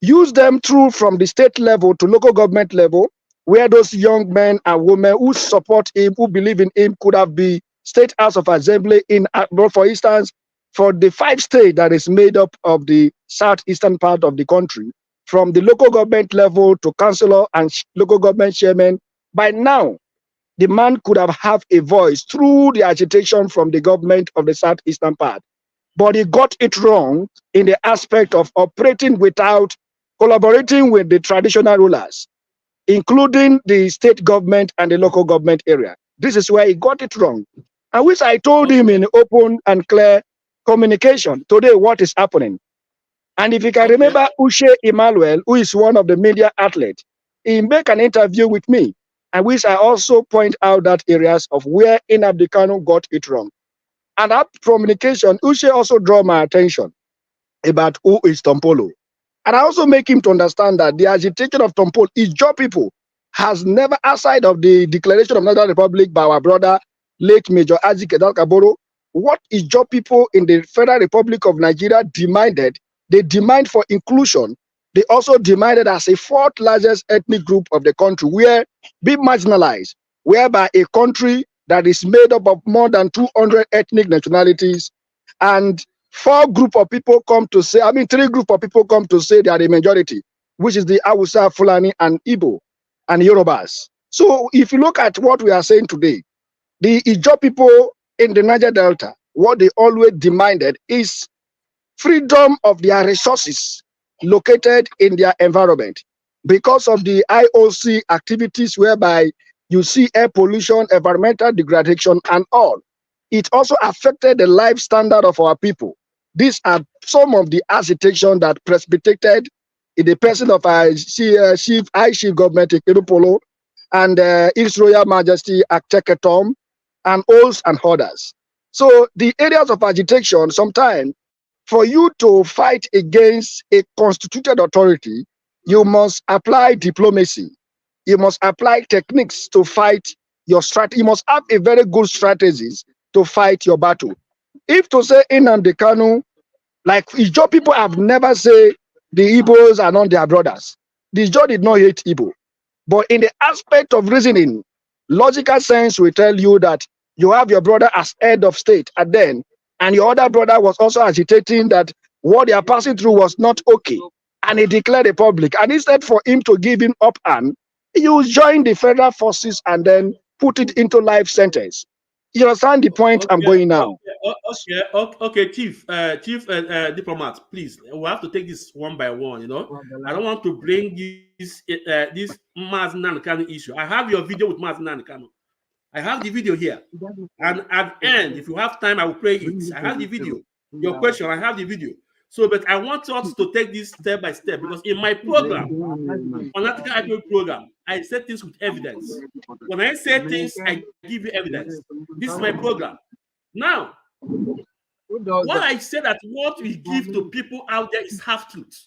use them through from the state level to local government level where those young men and women who support him, who believe in him, could have been State House of Assembly in, for instance, for the 5 states that is made up of the southeastern part of the country, from the local government level to councillor and local government chairman, by now, the man could have a voice through the agitation from the government of the southeastern part. But he got it wrong in the aspect of operating without collaborating with the traditional rulers, including the state government and the local government area. This is where he got it wrong. And which I told him in open and clear communication today what is happening. And if you can remember Ushe Emmanuel, who is one of the media outlets, he make an interview with me, and which I also point out that areas of where Nnamdi Kanu got it wrong. And that communication, Ushe also draw my attention about who is Tompolo. And I also make him to understand that the agitation of Tompolo, Ijaw people, has never, outside of the declaration of Nigeria Republic by our brother, late Major Isaac Boro, what Ijaw people in the Federal Republic of Nigeria demanded, they demand for inclusion. They also demanded as a 4th largest ethnic group of the country, where be marginalized, whereby a country that is made up of more than 200 ethnic nationalities, and 4 group of people come to say, 3 group of people come to say they are the majority, which is the Hausa, Fulani, and Igbo, and Yorubas. So if you look at what we are saying today, the Ijaw people in the Niger Delta, what they always demanded is freedom of their resources located in their environment. Because of the IOC activities whereby you see air pollution, environmental degradation, and all, it also affected the life standard of our people. These are some of the agitation that precipitated in the person of our Chief government Polo and His Royal Majesty Acheketom and Ols and others. So the areas of agitation, sometimes for you to fight against a constituted authority, you must apply diplomacy. You must apply techniques to fight your strategy. You must have a very good strategies to fight your battle. If to say Nnamdi Kanu, like Ijaw people have never said the Igbos are not their brothers. The Ijaw did not hate Igbo. But in the aspect of reasoning, logical sense will tell you that you have your brother as head of state, and your other brother was also agitating that what they are passing through was not okay. And he declared a public. And instead for him to give him up hand, you join the federal forces and then put it into life sentence. You understand the point I'm going now? Okay, Chief Diplomat, please. We have to take this one by one. I don't want to bring this Maz Nankano issue. I have your video with Maz Nankano. I have the video here, and at the end, if you have time, I will play it. I have the video. Your question, I have the video. So, but I want us to take this step by step, because in my program, Fanatical Ipob program, I say things with evidence. When I say things, I give you evidence. This is my program. Now, what I say that what we give to people out there is half truth.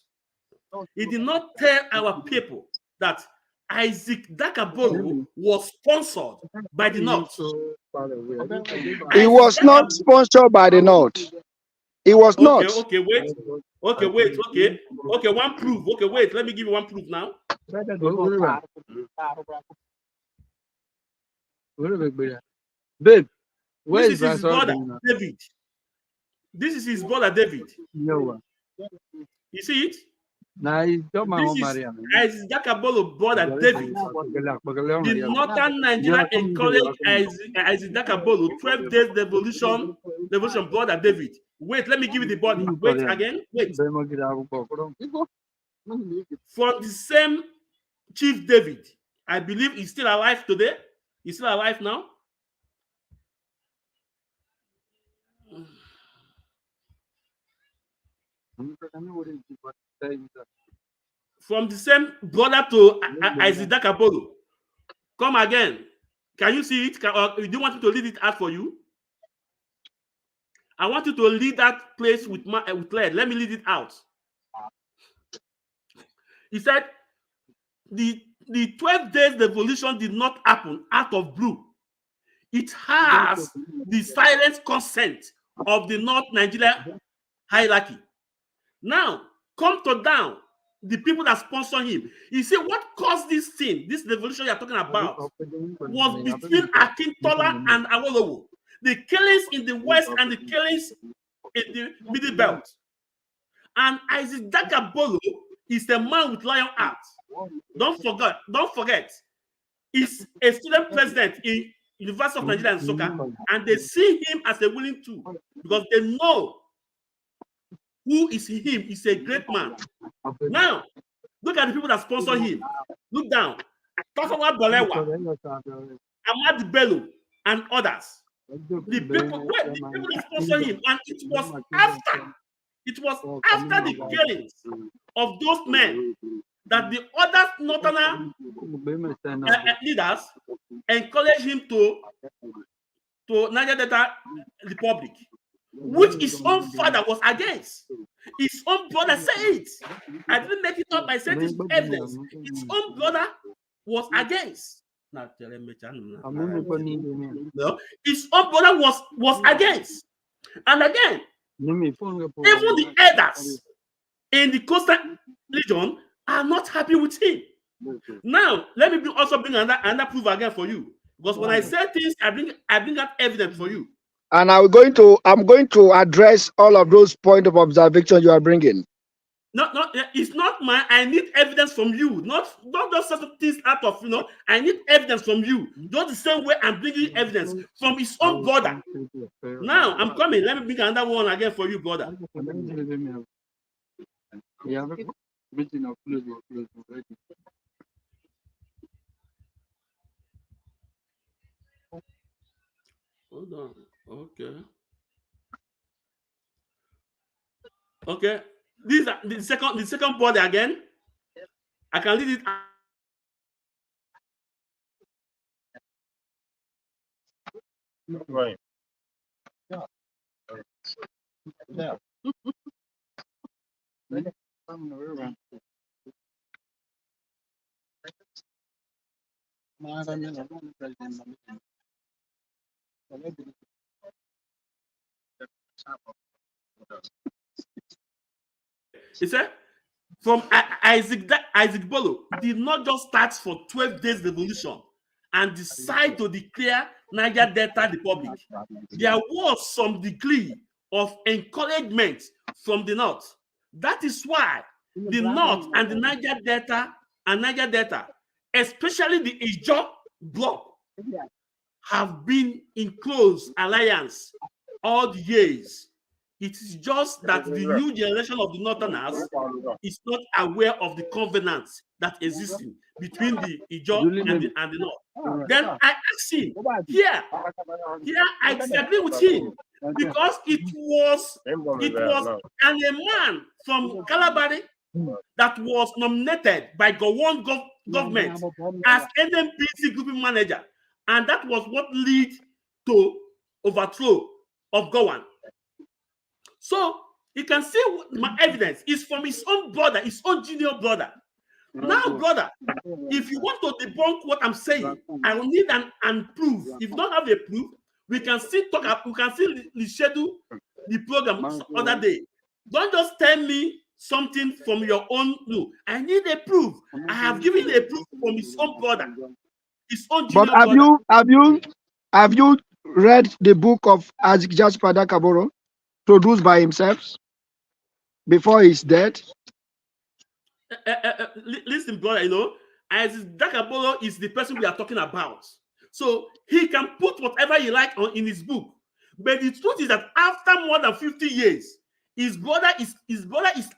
He did not tell our people that Isaac Dakaboro was sponsored by the North. He was not sponsored by the North. It was not. Okay, wait. Okay, one proof. Okay, wait. Let me give you one proof now. Babe, this is his brother, David. This is his brother, David. No. You see it? Nah, he's got my home, Maria. Isaac Dakabolo brother, David. The Northern Nigeria encouraged Isaac Dakabolo 12 days revolution brother, David. Wait, let me give you the body. Wait again. Wait. For the same Chief David, I believe he's still alive today. He's still alive now. From the same brother to Isaac Dakabolo. Come again. Can you see it? Or do you want me to lead it out for you? I want you to lead that place with lead. Let me lead it out. He said the 12 days revolution did not happen out of blue. It has the silent consent of the North Nigeria hierarchy. Now, come to down the people that sponsor him. You see, what caused this thing, this revolution you're talking about, was between Akintola and Awolowo. The killings in the West and the killings in the Middle Belt. And Isaac Dakabolo is a man with lion heart. Don't forget, he's a student president in University of Nigeria and Soka, and they see him as a willing tool because they know who is him. He's a great man. Now, look at the people that sponsor him. Look down. Tafawa Balewa, Ahmad Bello, and others. The people that sponsor him, and it was after the killings of those men that the other northern leaders encouraged him to Niger Delta Republic, which his own father was against. His own brother said it. I didn't make it up. I said this evidence. His own brother was against. No, his own brother was against. And again, even the elders in the coastal region are not happy with him. Now, let me also bring another proof again for you. Because when I say things, I bring out evidence for you. And I'm going to address all of those points of observation you are bringing. No, it's not mine. I need evidence from you. Not just certain things out of, I need evidence from you. Just the same way I'm bringing evidence from his own brother. Now, I'm coming. Let me bring another one again for you, brother. Hold on. Okay. These are the second body again. I can read it. Right. Yeah. He said, from Isaac Bolo did not just start for 12 days revolution and decide to declare Niger Delta Republic. There was some degree of encouragement from the North. That is why the North and the Niger Delta, especially the Ijo bloc, have been in close alliance all the years. It is just that the new generation of the Northerners is not aware of the covenants that exist between the Ijo and the North. Then I asked him, here I disagree with him, because it was a man from Calabari that was nominated by Gowon government as NMPC grouping manager, and that was what led to overthrow of Gowon. So you can see my evidence is from his own brother, his own junior brother. Now, brother, if you want to debunk what I'm saying, I will need an proof. If you don't have a proof, we can still talk. We can still reschedule the program other day. Don't just tell me something from your own. No, I need a proof. I have given a proof from his own brother, his own junior brother. But have you read the book of Jasper Dakaboro, produced by himself before his death? Listen, brother, Isaac Dakabolo is the person we are talking about. So he can put whatever he likes in his book. But the truth is that after more than 50 years, his brother is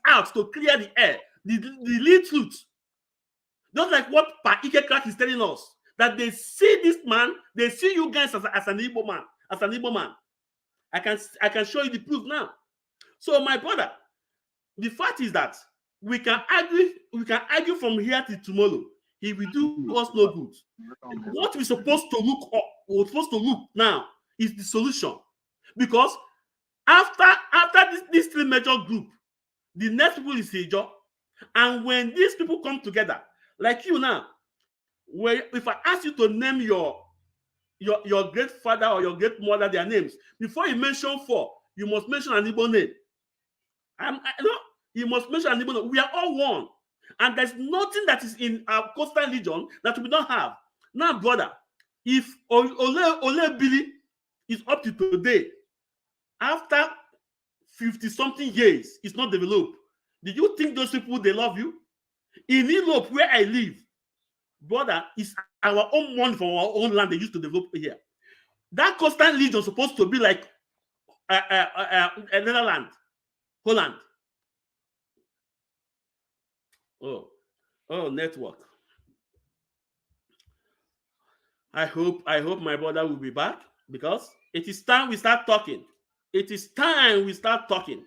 out to clear the air. The real truth. Just like what Pa Ike Clark is telling us, that they see this man, they see you guys as an Igbo man. I can show you the proof now. So my brother, the fact is that we can argue from here till tomorrow. He will do us no good. What we're supposed to look now is the solution. Because after this three major group, the next people is Ijo. And when these people come together, like you now, if I ask you to name your great father or your great mother, their names, before you mention 4, you must mention an Igbo name. You must mention an Igbo name. We are all one. And there's nothing that is in our coastal region that we don't have. Now, brother, if Ole Billy is up to today, after 50-something years, it's not developed, do you think those people, they love you? In Europe, where I live, brother, it's our own money from our own land they used to develop here. That coastal region is supposed to be like Netherlands, Holland. Oh, network. I hope my brother will be back, because it is time we start talking. It is time we start talking.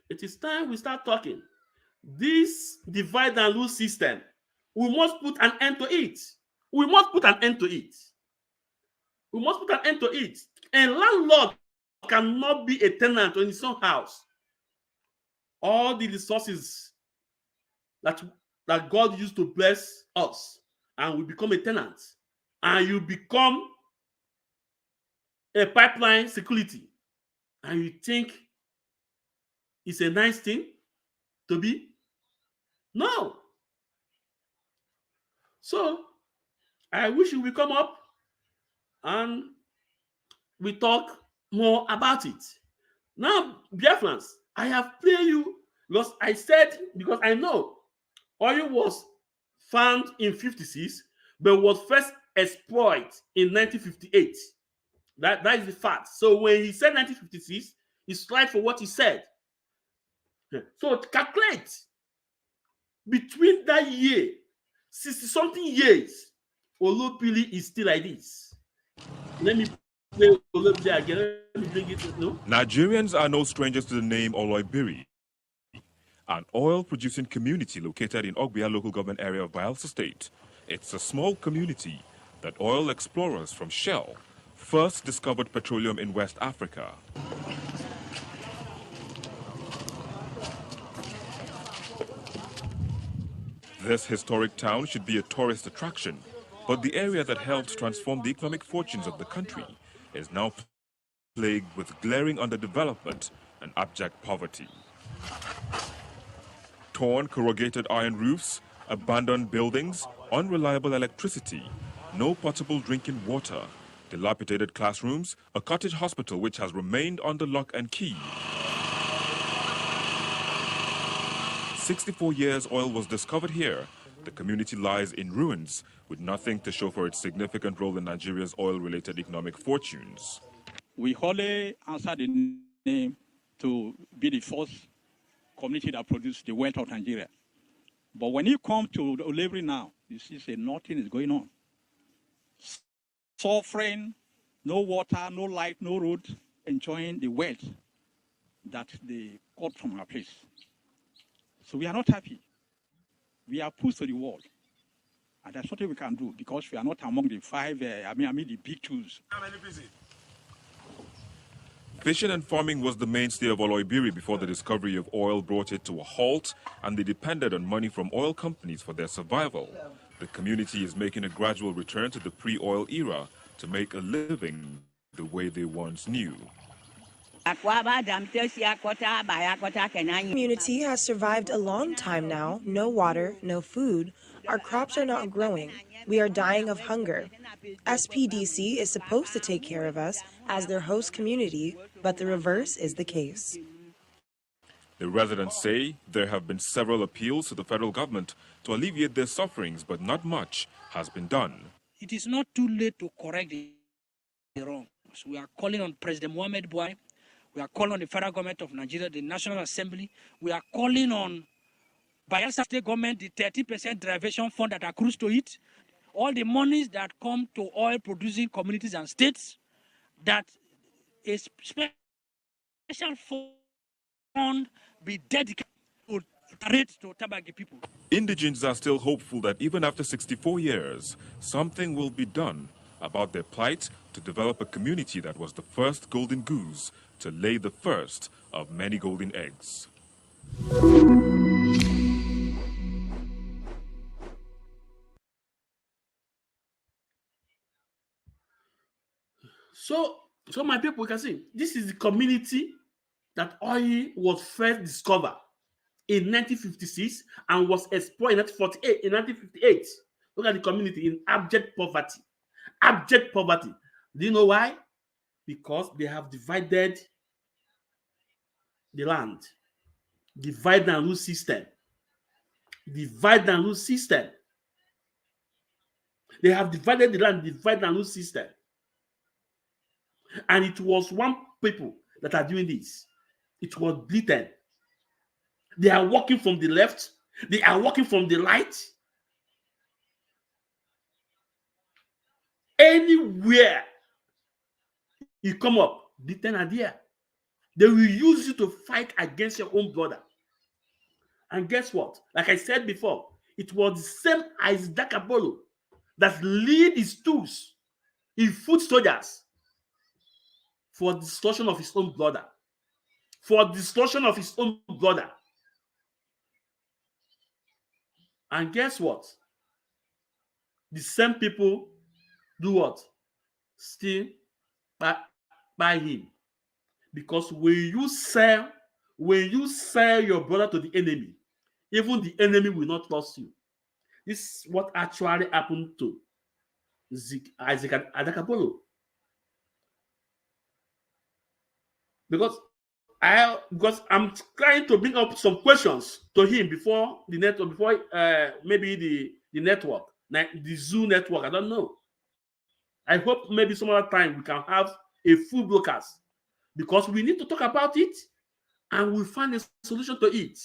It is time we start talking. This divide and rule system, we must put an end to it. We must put an end to it. We must put an end to it. A landlord cannot be a tenant in his own house. All the resources that God used to bless us, and we become a tenant, and you become a pipeline security, and you think it's a nice thing to be? No. So I wish you will come up and we talk more about it. Now, Biafrans, I have played you because I said, because I know oil was found in 56, but was first exploited in 1958. That is the fact. So when he said 1956, it's right for what he said. So calculate between that year, 60-something years, Olopili is still like this. Let me play Olopili again. Let me bring it. No? Nigerians are no strangers to the name Oloibiri, an oil-producing community located in Ogbia local government area of Bayelsa State. It's a small community that oil explorers from Shell first discovered petroleum in West Africa. This historic town should be a tourist attraction, but the area that helped transform the economic fortunes of the country is now plagued with glaring underdevelopment and abject poverty. Torn corrugated iron roofs, abandoned buildings, unreliable electricity, no potable drinking water, dilapidated classrooms, a cottage hospital which has remained under lock and key. 64 years oil was discovered here. The community lies in ruins, with nothing to show for its significant role in Nigeria's oil-related economic fortunes. We wholly answer the name to be the first community that produced the wealth of Nigeria. But when you come to Olebri now, you see say nothing is going on. Suffering, no water, no light, no road, enjoying the wealth that they got from our place. So we are not happy. We are pushed to the wall. And that's what we can do, because we are not among the five, the big tools. Fishing and farming was the mainstay of Oloibiri before the discovery of oil brought it to a halt, and they depended on money from oil companies for their survival. The community is making a gradual return to the pre-oil era to make a living the way they once knew. The community has survived a long time now. No water, no food. Our crops are not growing. We are dying of hunger. SPDC is supposed to take care of us as their host community, but the reverse is the case. The residents say there have been several appeals to the federal government to alleviate their sufferings, but not much has been done. It is not too late to correct the wrongs. We are calling on President Muhammad Buhari. We are calling on the federal government of Nigeria, the National Assembly. We are calling on Bayelsa State government, the 30% derivation fund that accrues to it, all the monies that come to oil-producing communities and states, that a special fund be dedicated to Tabagi people. Indigents are still hopeful that even after 64 years, something will be done about their plight to develop a community that was the first golden goose to lay the first of many golden eggs. So my people, you can see this is the community that oil was first discovered in 1956 and was explored in 1948. In 1958, look at the community in abject poverty. Abject poverty. Do you know why? Because they have divided the land. Divide and rule system. Divide and rule system. They have divided the land, divide and rule system. And it was one people that are doing this. It was Britain. They are working from the left. They are working from the right. Anywhere you come up, Britain are there. They will use you to fight against your own brother. And guess what? Like I said before, it was the same as Boro that lead his tools, his foot soldiers, for destruction of his own brother. For destruction of his own brother. And guess what? The same people do what? Still buy him. Because when you sell your brother to the enemy, even the enemy will not trust you. This is what actually happened to Isaac Adakabolo. Because I'm trying to bring up some questions to him before the network, before maybe the network, the Zoo network. I don't know. I hope maybe some other time we can have a full broadcast, because we need to talk about it and we find a solution to it.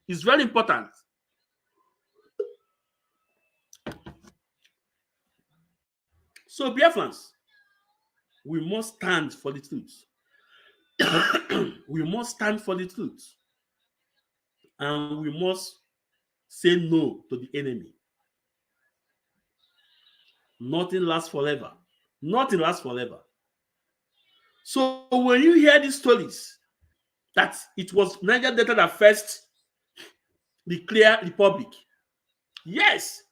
It's very important. So, Biafrans, we must stand for the truth. We must stand for the truth. And we must say no to the enemy. Nothing lasts forever. Nothing lasts forever. So when you hear these stories that it was Niger Delta that first declared republic, yes,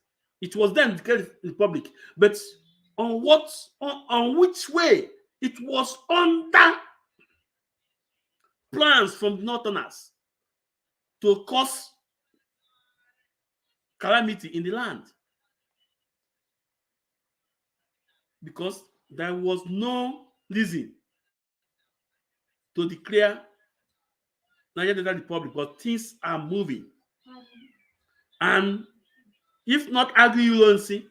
it was then declared republic, but on which way? It was under plans from the Northerners to cause calamity in the land, because there was no reason to declare Niger Delta Republic, but things are moving. And if not agri-urgency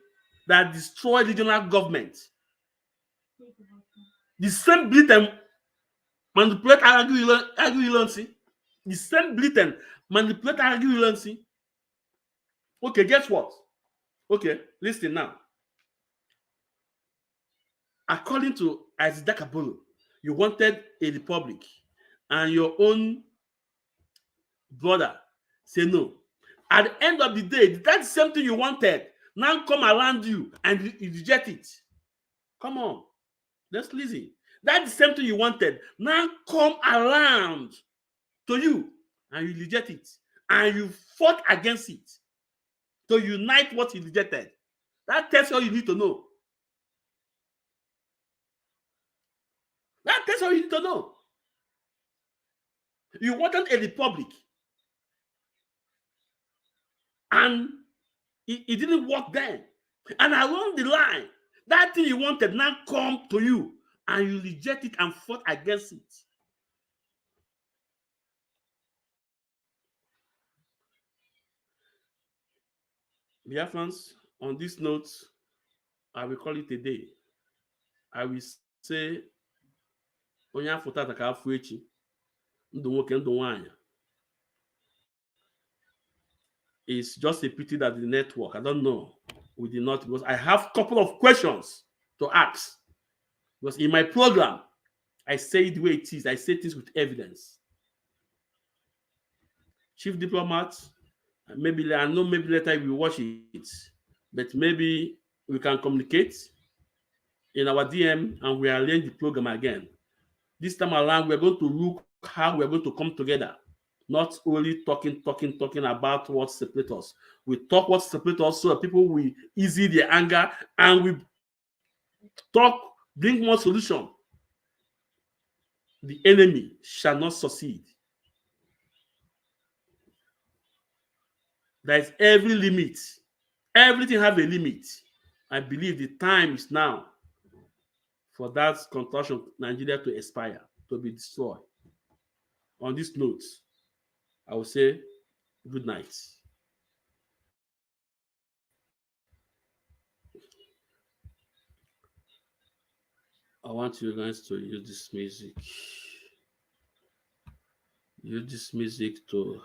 that destroyed regional government, the same Britain manipulate agri-urgency, the same Britain manipulate agri-urgency. Okay, guess what? Okay, listen now. According to Isaac Dakabolo, you wanted a republic, and your own brother say no. At the end of the day, that's something you wanted now come around you and you reject it. Come on, let's listen. That's the same thing you wanted now come around to you and you reject it, and you fought against it to unite what you rejected. That tells you all you need to know. That tells you all you need to know. You wanted a republic, and it didn't work then. And along the line, that thing you wanted now come to you, and you reject it and fought against it. Biafrans, on this note, I will call it a day. I will say, onye afọ tata ka afọ echi, ndụ nwoke ndụ nwanyị. It's just a pity that the network, I don't know, we did not, because I have a couple of questions to ask. Because in my program, I say it the way it is. I say things with evidence. Chief Diplomat, maybe I know maybe later we watch it, but maybe we can communicate in our DM and we arrange the program again. This time around, we're going to look how we're going to come together. Not only talking about what separates us. We talk what separates us so that people will ease their anger, and we talk bring more solution, the enemy shall not succeed. There is every limit. Everything have a limit. I believe the time is now for that construction of Nigeria to expire, to be destroyed. On this note, I will say good night. I want you guys to use this music. Use this music to